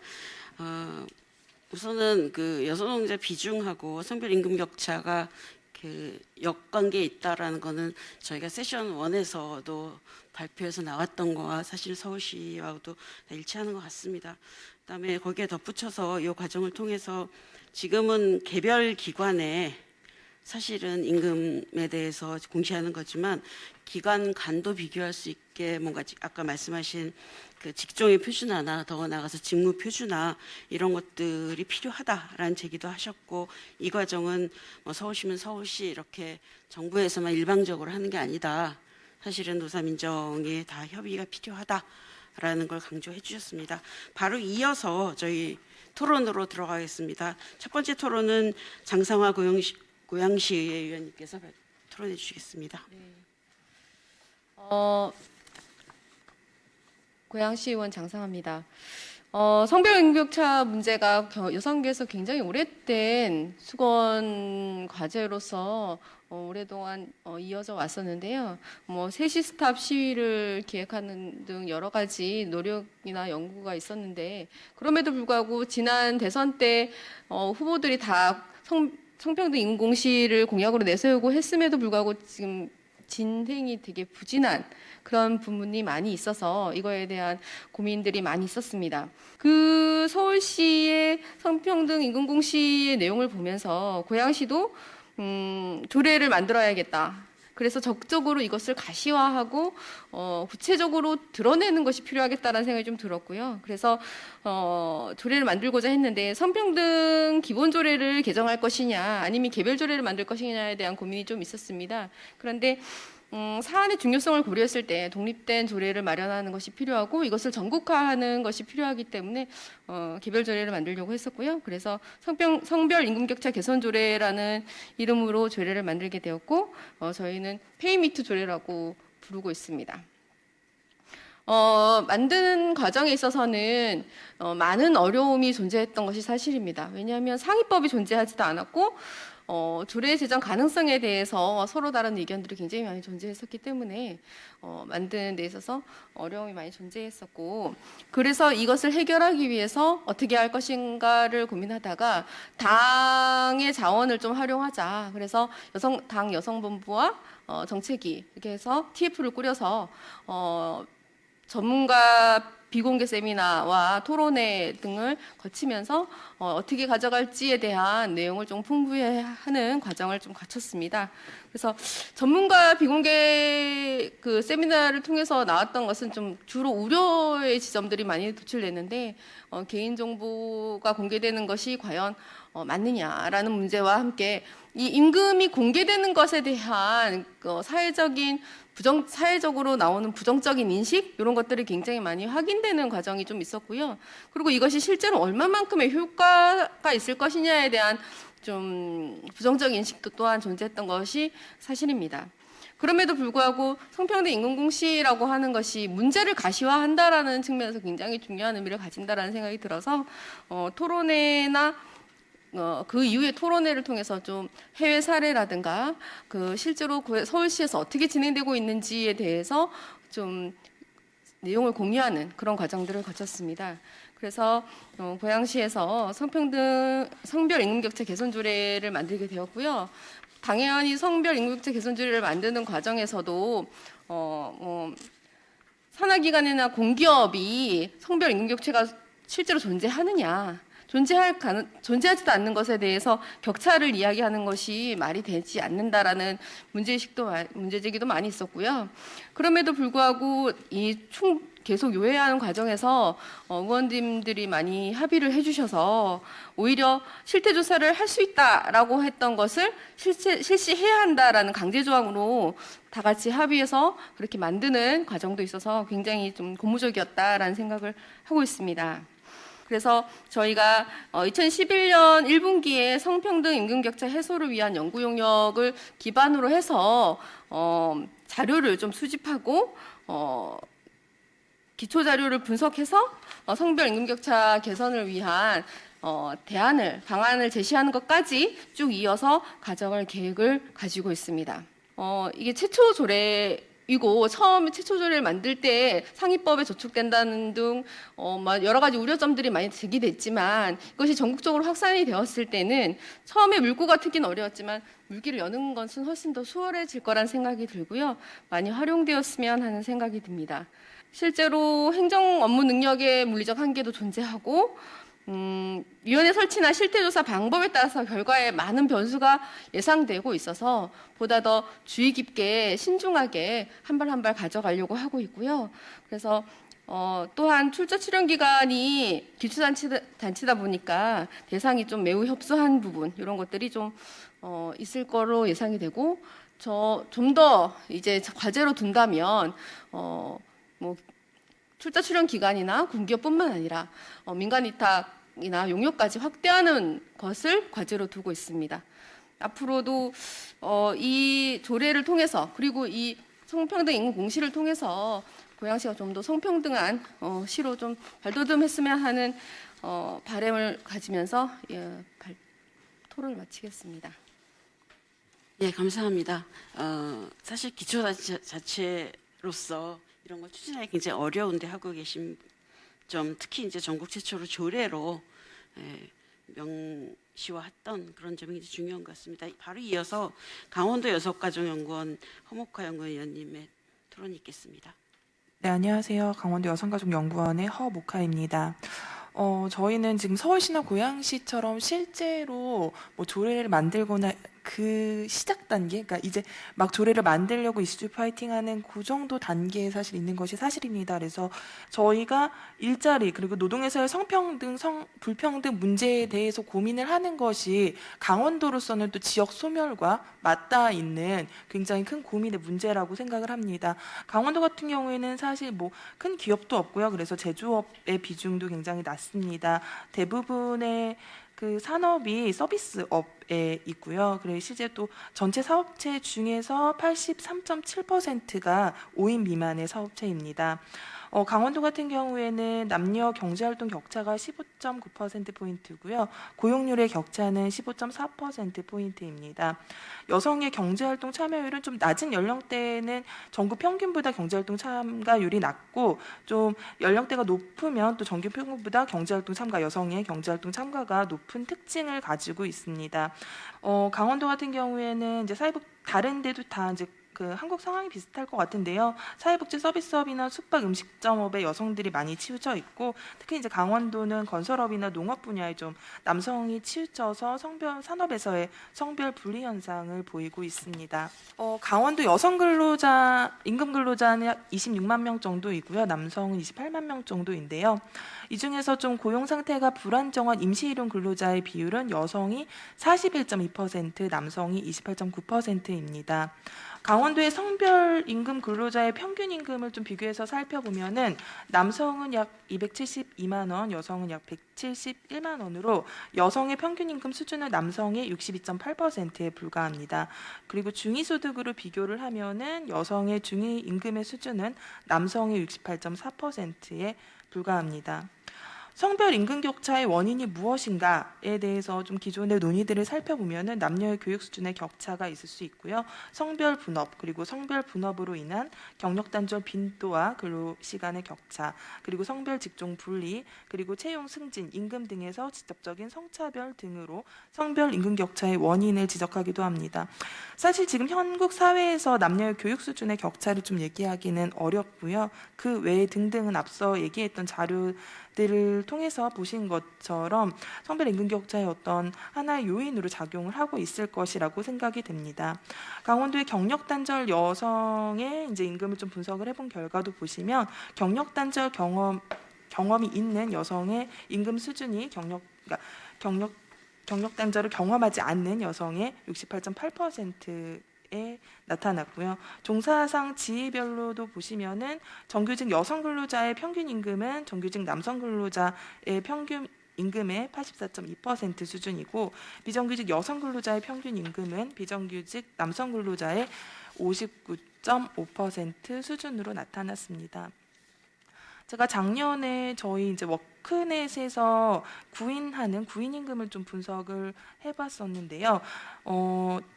우선은 여성노동자 비중하고 성별 임금 격차가 역관계에 있다라는 거는 저희가 세션 1에서도 발표에서 나왔던 거와 사실 서울시와도 일치하는 것 같습니다. 그다음에 거기에 덧붙여서 이 과정을 통해서 지금은 개별 기관에 사실은 임금에 대해서 공시하는 거지만, 기관 간도 비교할 수 있게 뭔가 아까 말씀하신 직종의 표준화나 더 나아가서 직무 표준화, 이런 것들이 필요하다라는 제기도 하셨고, 이 과정은 서울시면 서울시 이렇게 정부에서만 일방적으로 하는 게 아니다. 사실은 노사민정에 다 협의가 필요하다라는 걸 강조해 주셨습니다. 바로 이어서 저희 토론으로 들어가겠습니다. 첫 번째 토론은 장상화 고양시의회 의원님께서 토론해 주시겠습니다. 고양시 의원 장상합니다. 성별 인격차 문제가 여성계에서 굉장히 오래된 수건 과제로서 오랫동안 이어져 왔었는데요. 세시 스탑 시위를 기획하는 등 여러 가지 노력이나 연구가 있었는데, 그럼에도 불구하고 지난 대선 때 후보들이 다 성평등 인공시를 공약으로 내세우고 했음에도 불구하고 지금 진행이 되게 부진한 그런 부분이 많이 있어서 이거에 대한 고민들이 많이 있었습니다. 그 서울시의 성평등 임금공시의 내용을 보면서 고양시도 조례를 만들어야겠다. 그래서 적극적으로 이것을 가시화하고 구체적으로 드러내는 것이 필요하겠다는 생각이 좀 들었고요. 그래서 조례를 만들고자 했는데, 성평등 기본조례를 개정할 것이냐 아니면 개별조례를 만들 것이냐에 대한 고민이 좀 있었습니다. 그런데 사안의 중요성을 고려했을 때 독립된 조례를 마련하는 것이 필요하고 이것을 전국화하는 것이 필요하기 때문에 개별 조례를 만들려고 했었고요. 그래서 성별 임금격차 개선 조례라는 이름으로 조례를 만들게 되었고, 저희는 페이미투 조례라고 부르고 있습니다. 만드는 과정에 있어서는 많은 어려움이 존재했던 것이 사실입니다. 왜냐하면 상위법이 존재하지도 않았고 조례 제정 가능성에 대해서 서로 다른 의견들이 굉장히 많이 존재했었기 때문에 만드는 데 있어서 어려움이 많이 존재했었고, 그래서 이것을 해결하기 위해서 어떻게 할 것인가를 고민하다가 당의 자원을 좀 활용하자. 그래서 당 여성본부와 정책위 이렇게 해서 TF를 꾸려서 전문가 비공개 세미나와 토론회 등을 거치면서 어떻게 가져갈지에 대한 내용을 좀 풍부하는 과정을 좀 거쳤습니다. 그래서 전문가 비공개 그 세미나를 통해서 나왔던 것은 좀 주로 우려의 지점들이 많이 도출됐는데, 개인정보가 공개되는 것이 과연 맞느냐라는 문제와 함께 이 임금이 공개되는 것에 대한 사회적으로 나오는 부정적인 인식, 이런 것들이 굉장히 많이 확인되는 과정이 좀 있었고요. 그리고 이것이 실제로 얼마만큼의 효과가 있을 것이냐에 대한 좀 부정적인 인식도 또한 존재했던 것이 사실입니다. 그럼에도 불구하고 성평등 임금공시라고 하는 것이 문제를 가시화한다라는 측면에서 굉장히 중요한 의미를 가진다라는 생각이 들어서 토론회나 그 이후에 토론회를 통해서 좀 해외 사례라든가 그 실제로 서울시에서 어떻게 진행되고 있는지에 대해서 좀 내용을 공유하는 그런 과정들을 거쳤습니다. 그래서 고양시에서 성별 임금격차 개선 조례를 만들게 되었고요. 당연히 성별 임금격차 개선 조례를 만드는 과정에서도 산하기관이나 공기업이 성별 임금격차가 실제로 존재하느냐, 존재하지도 않는 것에 대해서 격차를 이야기하는 것이 말이 되지 않는다라는 문제제기도 많이 있었고요. 그럼에도 불구하고 계속 요해하는 과정에서 의원님들이 많이 합의를 해주셔서 오히려 실태조사를 할 수 있다라고 했던 것을 실시해야 한다라는 강제조항으로 다 같이 합의해서 그렇게 만드는 과정도 있어서 굉장히 좀 고무적이었다라는 생각을 하고 있습니다. 그래서 저희가 2011년 1분기에 성평등 임금격차 해소를 위한 연구 용역을 기반으로 해서 자료를 좀 수집하고 기초 자료를 분석해서 성별 임금격차 개선을 위한 방안을 제시하는 것까지 쭉 이어서 가져갈 계획을 가지고 있습니다. 이게 최초 조례이고 처음에 최초 조례를 만들 때 상위법에 저촉된다는 등 여러 가지 우려점들이 많이 제기됐지만, 이것이 전국적으로 확산이 되었을 때는 처음에 물고가 트기는 어려웠지만 물기를 여는 것은 훨씬 더 수월해질 거란 생각이 들고요. 많이 활용되었으면 하는 생각이 듭니다. 실제로 행정 업무 능력의 물리적 한계도 존재하고 위원회 설치나 실태조사 방법에 따라서 결과에 많은 변수가 예상되고 있어서 보다 더 주의 깊게 신중하게 한 발 한 발 가져가려고 하고 있고요. 그래서 또한 출처 출연 기간이 기초단체다 보니까 대상이 좀 매우 협소한 부분, 이런 것들이 좀 있을 거로 예상이 되고, 좀 더 이제 과제로 둔다면 뭐 출자 출연 기간이나 공기업뿐만 아니라 민간 위탁이나 용역까지 확대하는 것을 과제로 두고 있습니다. 앞으로도 이 조례를 통해서 그리고 이 성평등 임금 공시를 통해서 고양시가 좀 더 성평등한 시로 좀 발돋움했으면 하는 바람을 가지면서 토론을 마치겠습니다. 예, 감사합니다. 사실 기초자치로서 이런 걸 추진하기 굉장히 어려운데 하고 계신 점, 특히 이제 전국 최초로 조례로 명시화했던 그런 점이 굉장히 중요한 것 같습니다. 바로 이어서 강원도 여성가족연구원 허목화 연구위원님의 토론이 있겠습니다. 네, 안녕하세요. 강원도 여성가족연구원의 허목화입니다. 저희는 지금 서울시나 고양시처럼 실제로 뭐 조례를 만들거나 그 시작 단계, 그러니까 이제 막 조례를 만들려고 이슈 파이팅하는 그 정도 단계에 사실 있는 것이 사실입니다. 그래서 저희가 일자리 그리고 노동에서의 성평등, 불평등 문제에 대해서 고민을 하는 것이 강원도로서는 또 지역 소멸과 맞닿아 있는 굉장히 큰 고민의 문제라고 생각을 합니다. 강원도 같은 경우에는 사실 뭐 큰 기업도 없고요. 그래서 제조업의 비중도 굉장히 낮습니다. 대부분의 그 산업이 서비스업에 있고요. 그리고 실제 또 전체 사업체 중에서 83.7%가 5인 미만의 사업체입니다. 강원도 같은 경우에는 남녀 경제활동 격차가 15.9%포인트고요. 고용률의 격차는 15.4%포인트입니다. 여성의 경제활동 참여율은 좀 낮은 연령대에는 전국 평균보다 경제활동 참가율이 낮고 좀 연령대가 높으면 또 전국 평균보다 경제활동 참가, 여성의 경제활동 참가가 높은 특징을 가지고 있습니다. 강원도 같은 경우에는 이제 사회복 다른 데도 다 이제 그 한국 상황이 비슷할 것 같은데요. 사회복지 서비스업이나 숙박 음식점업에 여성들이 많이 치우쳐 있고 특히 이제 강원도는 건설업이나 농업 분야에 좀 남성이 치우쳐서 산업에서의 성별 분리 현상을 보이고 있습니다. 강원도 여성 근로자 임금 근로자는 약 26만 명 정도이고요. 남성은 28만 명 정도인데요. 이 중에서 좀 고용 상태가 불안정한 임시일용 근로자의 비율은 여성이 41.2%, 남성이 28.9%입니다. 강원도의 성별 임금 근로자의 평균 임금을 좀 비교해서 살펴보면은 남성은 약 272만 원, 여성은 약 171만 원으로 여성의 평균 임금 수준은 남성의 62.8%에 불과합니다. 그리고 중위소득으로 비교를 하면은 여성의 중위 임금의 수준은 남성의 68.4%에 불과합니다. 성별 임금 격차의 원인이 무엇인가에 대해서 좀 기존의 논의들을 살펴보면은 남녀의 교육 수준의 격차가 있을 수 있고요. 성별 분업 그리고 성별 분업으로 인한 경력 단절 빈도와 근로 시간의 격차, 그리고 성별 직종 분리, 그리고 채용 승진, 임금 등에서 직접적인 성차별 등으로 성별 임금 격차의 원인을 지적하기도 합니다. 사실 지금 한국 사회에서 남녀의 교육 수준의 격차를 좀 얘기하기는 어렵고요. 그 외에 등등은 앞서 얘기했던 자료들을 통해서 보신 것처럼 성별 임금 격차의 어떤 하나의 요인으로 작용을 하고 있을 것이라고 생각이 됩니다. 강원도의 경력 단절 여성의 이제 임금을 좀 분석을 해본 결과도 보시면 경력 단절 경험이 있는 여성의 임금 수준이 경력 단절을 경험하지 않는 여성의 68.8%에 나타났고요. 종사상 지위별로도 보시면은 정규직 여성 근로자의 평균 임금은 정규직 남성 근로자의 평균 임금의 84.2% 수준이고 비정규직 여성 근로자의 평균 임금은 비정규직 남성 근로자의 59.5% 수준으로 나타났습니다. 제가 작년에 저희 이제 워크넷에서 구인하는 구인 임금을 좀 분석을 해봤었는데요.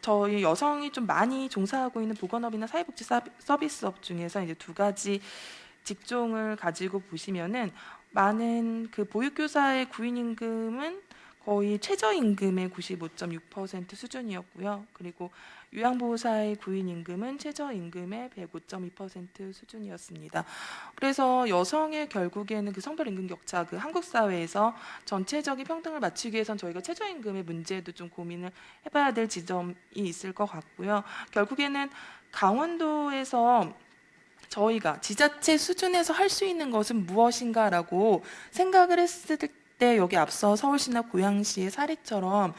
저희 여성이 좀 많이 종사하고 있는 보건업이나 사회복지 서비스업 중에서 이제 두 가지 직종을 가지고 보시면은 많은 그 보육교사의 구인 임금은 거의 최저임금의 95.6% 수준이었고요. 그리고 요양보호사의 구인 임금은 최저임금의 105.2% 수준이었습니다. 그래서 여성의 결국에는 그 성별 임금 격차, 그 한국 사회에서 전체적인 평등을 맞추기 위해선 저희가 최저임금의 문제도 좀 고민을 해봐야 될 지점이 있을 것 같고요. 결국에는 강원도에서 저희가 지자체 수준에서 할 수 있는 것은 무엇인가라고 생각을 했을 때 여기 앞서 서울시나 고양시의 사례처럼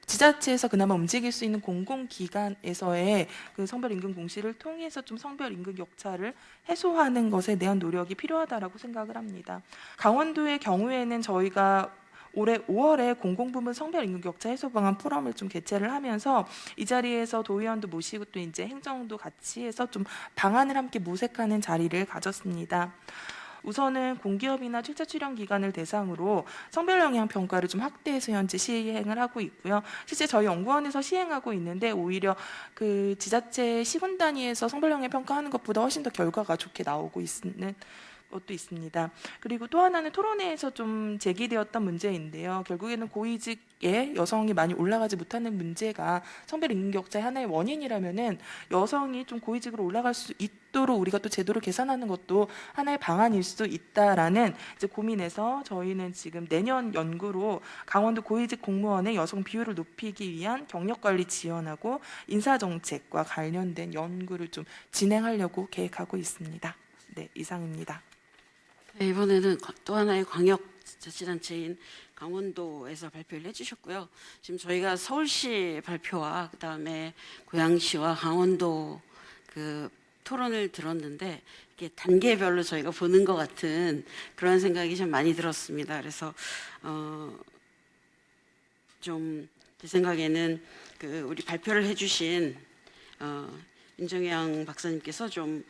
지자체에서 그나마 움직일 수 있는 공공기관에서의 그 성별 임금 공시를 통해서 좀 성별 임금 격차를 해소하는 것에 대한 노력이 필요하다라고 생각을 합니다. 강원도의 경우에는 저희가 올해 5월에 공공부문 성별 임금 격차 해소 방안 포럼을 좀 개최를 하면서 이 자리에서 도의원도 모시고 또 이제 행정도 같이 해서 좀 방안을 함께 모색하는 자리를 가졌습니다. 우선은 공기업이나 출자 출연 기관을 대상으로 성별 영향 평가를 좀 확대해서 현재 시행을 하고 있고요. 실제 저희 연구원에서 시행하고 있는데 오히려 그 지자체 시군 단위에서 성별 영향 평가하는 것보다 훨씬 더 결과가 좋게 나오고 있는 것도 있습니다. 그리고 또 하나는 토론회에서 좀 제기되었던 문제인데요. 결국에는 고위직에 여성이 많이 올라가지 못하는 문제가 성별 임금 격차의 하나의 원인이라면은 여성이 좀 고위직으로 올라갈 수 있도록 우리가 또 제도를 개선하는 것도 하나의 방안일 수 있다라는 이제 고민에서 저희는 지금 내년 연구로 강원도 고위직 공무원의 여성 비율을 높이기 위한 경력 관리 지원하고 인사 정책과 관련된 연구를 좀 진행하려고 계획하고 있습니다. 네, 이상입니다. 네, 이번에는 또 하나의 광역자치단체인 강원도에서 발표를 해주셨고요. 지금 저희가 서울시 발표와 그다음에 고양시와 강원도 그 토론을 들었는데 이게 단계별로 저희가 보는 것 같은 그런 생각이 좀 많이 들었습니다. 그래서 좀 제 생각에는 그 우리 발표를 해주신 윤정양 박사님께서 좀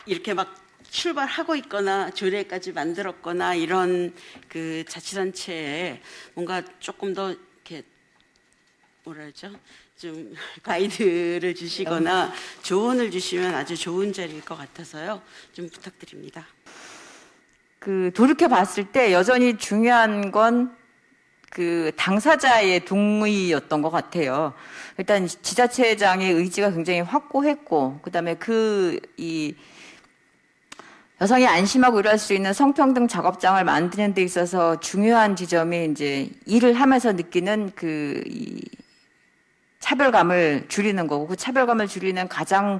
이렇게 막 출발하고 있거나 조례까지 만들었거나 이런 그 자치단체에 뭔가 조금 더 이렇게 뭐라 그러죠? 좀 가이드를 주시거나 조언을 주시면 아주 좋은 자리일 것 같아서요. 좀 부탁드립니다. 그 돌이켜 봤을 때 여전히 중요한 건 그 당사자의 동의였던 것 같아요. 일단 지자체장의 의지가 굉장히 확고했고, 그다음에 이 여성이 안심하고 일할 수 있는 성평등 작업장을 만드는 데 있어서 중요한 지점이 이제 일을 하면서 느끼는 이 차별감을 줄이는 거고, 그 차별감을 줄이는 가장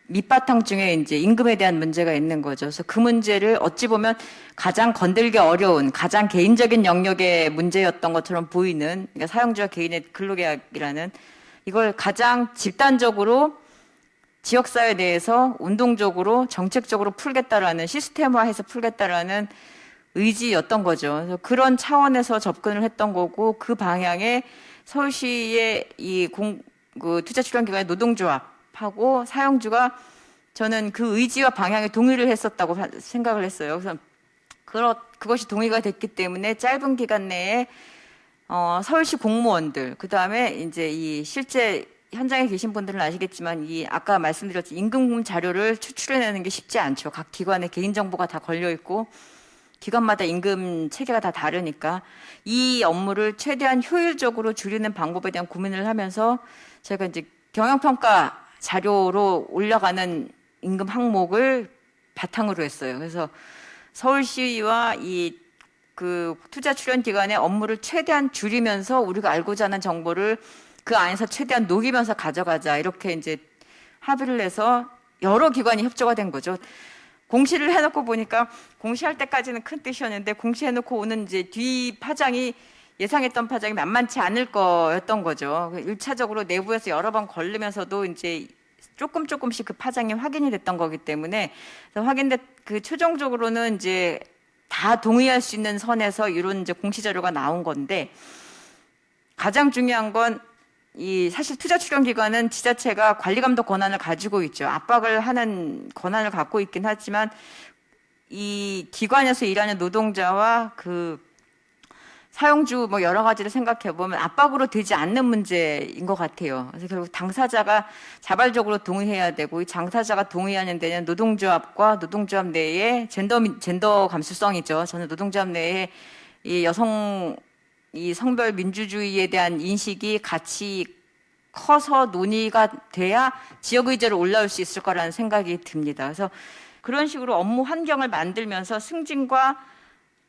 밑바탕 중에 이제 임금에 대한 문제가 있는 거죠. 그래서 그 문제를 어찌 보면 가장 건들기 어려운, 가장 개인적인 영역의 문제였던 것처럼 보이는, 그러니까 사용주와 개인의 근로계약이라는 이걸 가장 집단적으로 지역사회 내에서 운동적으로 정책적으로 풀겠다라는, 시스템화해서 풀겠다라는 의지였던 거죠. 그래서 그런 차원에서 접근을 했던 거고, 그 방향에 서울시의 투자출연기관의 노동조합하고 사용주가 저는 그 의지와 방향에 동의를 했었다고 생각을 했어요. 그래서 그것이 동의가 됐기 때문에 짧은 기간 내에 서울시 공무원들, 그 다음에 이제 실제 현장에 계신 분들은 아시겠지만 아까 말씀드렸듯이 임금 자료를 추출해내는 게 쉽지 않죠. 각 기관의 개인정보가 다 걸려있고 기관마다 임금 체계가 다 다르니까 이 업무를 최대한 효율적으로 줄이는 방법에 대한 고민을 하면서 제가 이제 경영평가 자료로 올라가는 임금 항목을 바탕으로 했어요. 그래서 서울시와 투자 출연 기관의 업무를 최대한 줄이면서 우리가 알고자 하는 정보를 그 안에서 최대한 녹이면서 가져가자, 이렇게 이제 합의를 해서 여러 기관이 협조가 된 거죠. 공시를 해놓고 보니까 공시할 때까지는 큰 뜻이었는데 공시해놓고 오는 이제 뒤 파장이 예상했던 파장이 만만치 않을 거였던 거죠. 1차적으로 내부에서 여러 번 걸리면서도 이제 조금씩 그 파장이 확인이 됐던 거기 때문에 최종적으로는 이제 다 동의할 수 있는 선에서 이런 이제 공시 자료가 나온 건데, 가장 중요한 건 사실 투자 출연 기관은 지자체가 관리 감독 권한을 가지고 있죠. 압박을 하는 권한을 갖고 있긴 하지만 이 기관에서 일하는 노동자와 사용주 여러 가지를 생각해 보면 압박으로 되지 않는 문제인 것 같아요. 그래서 결국 당사자가 자발적으로 동의해야 되고, 이 당사자가 동의하는 데는 노동조합과 노동조합 내에 젠더 감수성이죠. 저는 노동조합 내에 이 성별 민주주의에 대한 인식이 같이 커서 논의가 돼야 지역 의제로 올라올 수 있을 거라는 생각이 듭니다. 그래서 그런 식으로 업무 환경을 만들면서 승진과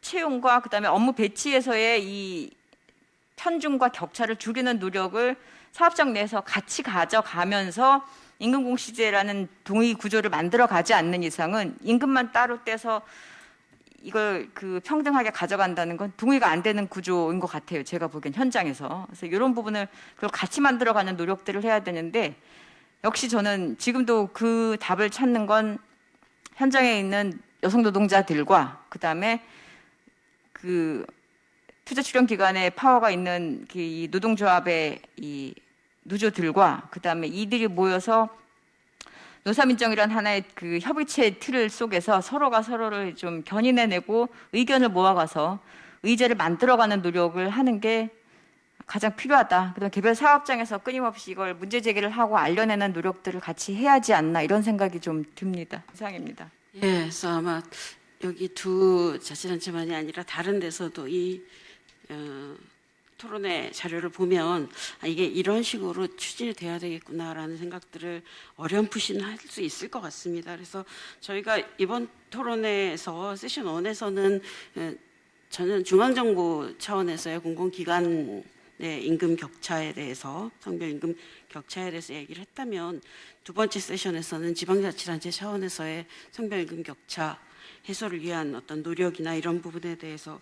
채용과 그다음에 업무 배치에서의 이 편중과 격차를 줄이는 노력을 사업장 내에서 같이 가져가면서 임금공시제라는 동의 구조를 만들어 가지 않는 이상은 임금만 따로 떼서 이걸 그 평등하게 가져간다는 건 동의가 안 되는 구조인 것 같아요. 제가 보기엔 현장에서. 그래서 이런 부분을 그걸 같이 만들어가는 노력들을 해야 되는데 역시 저는 지금도 그 답을 찾는 건 현장에 있는 여성 노동자들과 그다음에 그 투자 출연 기관에 파워가 있는 이 노동조합의 이 노조들과 그다음에 이들이 모여서 노사민정이란 하나의 그 협의체 틀을 속에서 서로가 서로를 좀 견인해내고 의견을 모아가서 의제를 만들어가는 노력을 하는 게 가장 필요하다. 그다음에 개별 사업장에서 끊임없이 이걸 문제 제기를 하고 알려내는 노력들을 같이 해야지 않나 이런 생각이 좀 듭니다. 이상입니다. 예, 그래서 아마 여기 두 자치단체만이 아니라 다른 데서도 이 토론회 자료를 보면 이게 이런 식으로 추진이 돼야 되겠구나라는 생각들을 어렴풋이 할 수 있을 것 같습니다. 그래서 저희가 이번 토론회에서 세션 1에서는 저는 중앙정부 차원에서의 공공기관의 임금 격차에 대해서 성별 임금 격차에 대해서 얘기를 했다면 두 번째 세션에서는 지방자치단체 차원에서의 성별 임금 격차 해소를 위한 어떤 노력이나 이런 부분에 대해서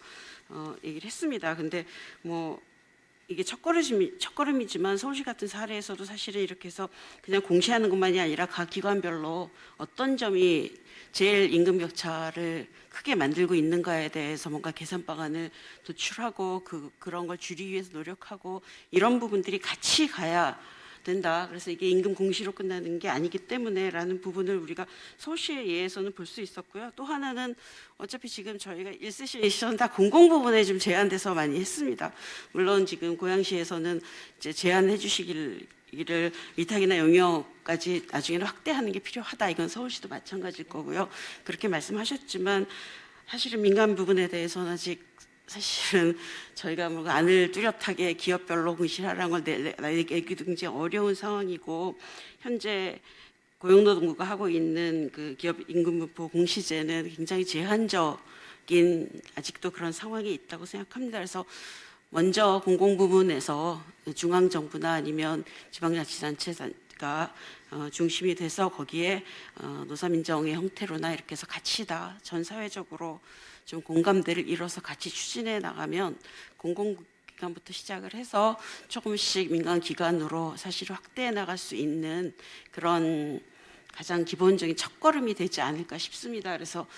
얘기를 했습니다. 근데 뭐 이게 첫걸음이지만 서울시 같은 사례에서도 사실은 이렇게 해서 그냥 공시하는 것만이 아니라 각 기관별로 어떤 점이 제일 임금 격차를 크게 만들고 있는가에 대해서 뭔가 개선 방안을 도출하고 그런 걸 줄이기 위해서 노력하고 이런 부분들이 같이 가야 된다. 그래서 이게 임금 공시로 끝나는 게 아니기 때문에라는 부분을 우리가 서울시의 예에서는 볼 수 있었고요. 또 하나는 어차피 지금 저희가 1세션 다 공공 부분에 좀 제한돼서 많이 했습니다. 물론 지금 고양시에서는 이제 제한해 주시기를 위탁이나 영역까지 나중에는 확대하는 게 필요하다. 이건 서울시도 마찬가지일 거고요. 그렇게 말씀하셨지만 사실은 민간 부분에 대해서는 아직 사실은 저희가 뭐 안을 뚜렷하게 기업별로 공시하라는 걸 내기도 굉장히 어려운 상황이고 현재 고용노동부가 하고 있는 그 기업 임금분포 공시제는 굉장히 제한적인 아직도 그런 상황이 있다고 생각합니다. 그래서 먼저 공공부문에서 중앙정부나 아니면 지방자치단체가 중심이 돼서 거기에 노사민정의 형태로나 이렇게 해서 같이 다 전 사회적으로 좀 공감대를 이뤄서 같이 추진해 나가면 공공기관부터 시작을 해서 조금씩 민간기관으로 사실 확대해 나갈 수 있는 그런 가장 기본적인 첫걸음이 되지 않을까 싶습니다. 그래서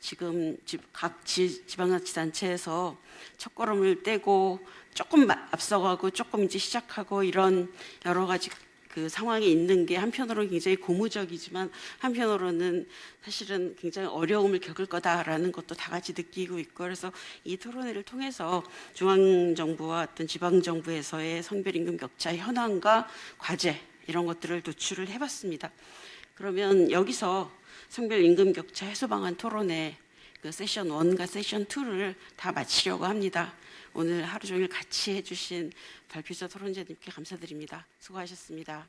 지금 각 지방자치단체에서 첫걸음을 떼고 조금 앞서가고 조금 이제 시작하고 이런 여러 가지 그 상황이 있는 게 한편으로는 굉장히 고무적이지만 한편으로는 사실은 굉장히 어려움을 겪을 거다라는 것도 다 같이 느끼고 있고 그래서 이 토론회를 통해서 중앙정부와 어떤 지방정부에서의 성별임금 격차 현황과 과제 이런 것들을 도출을 해봤습니다. 그러면 여기서 성별임금 격차 해소 방안 토론회 그 세션 1과 세션 2를 다 마치려고 합니다. 오늘 하루 종일 같이 해주신 발표자 토론자님께 감사드립니다. 수고하셨습니다.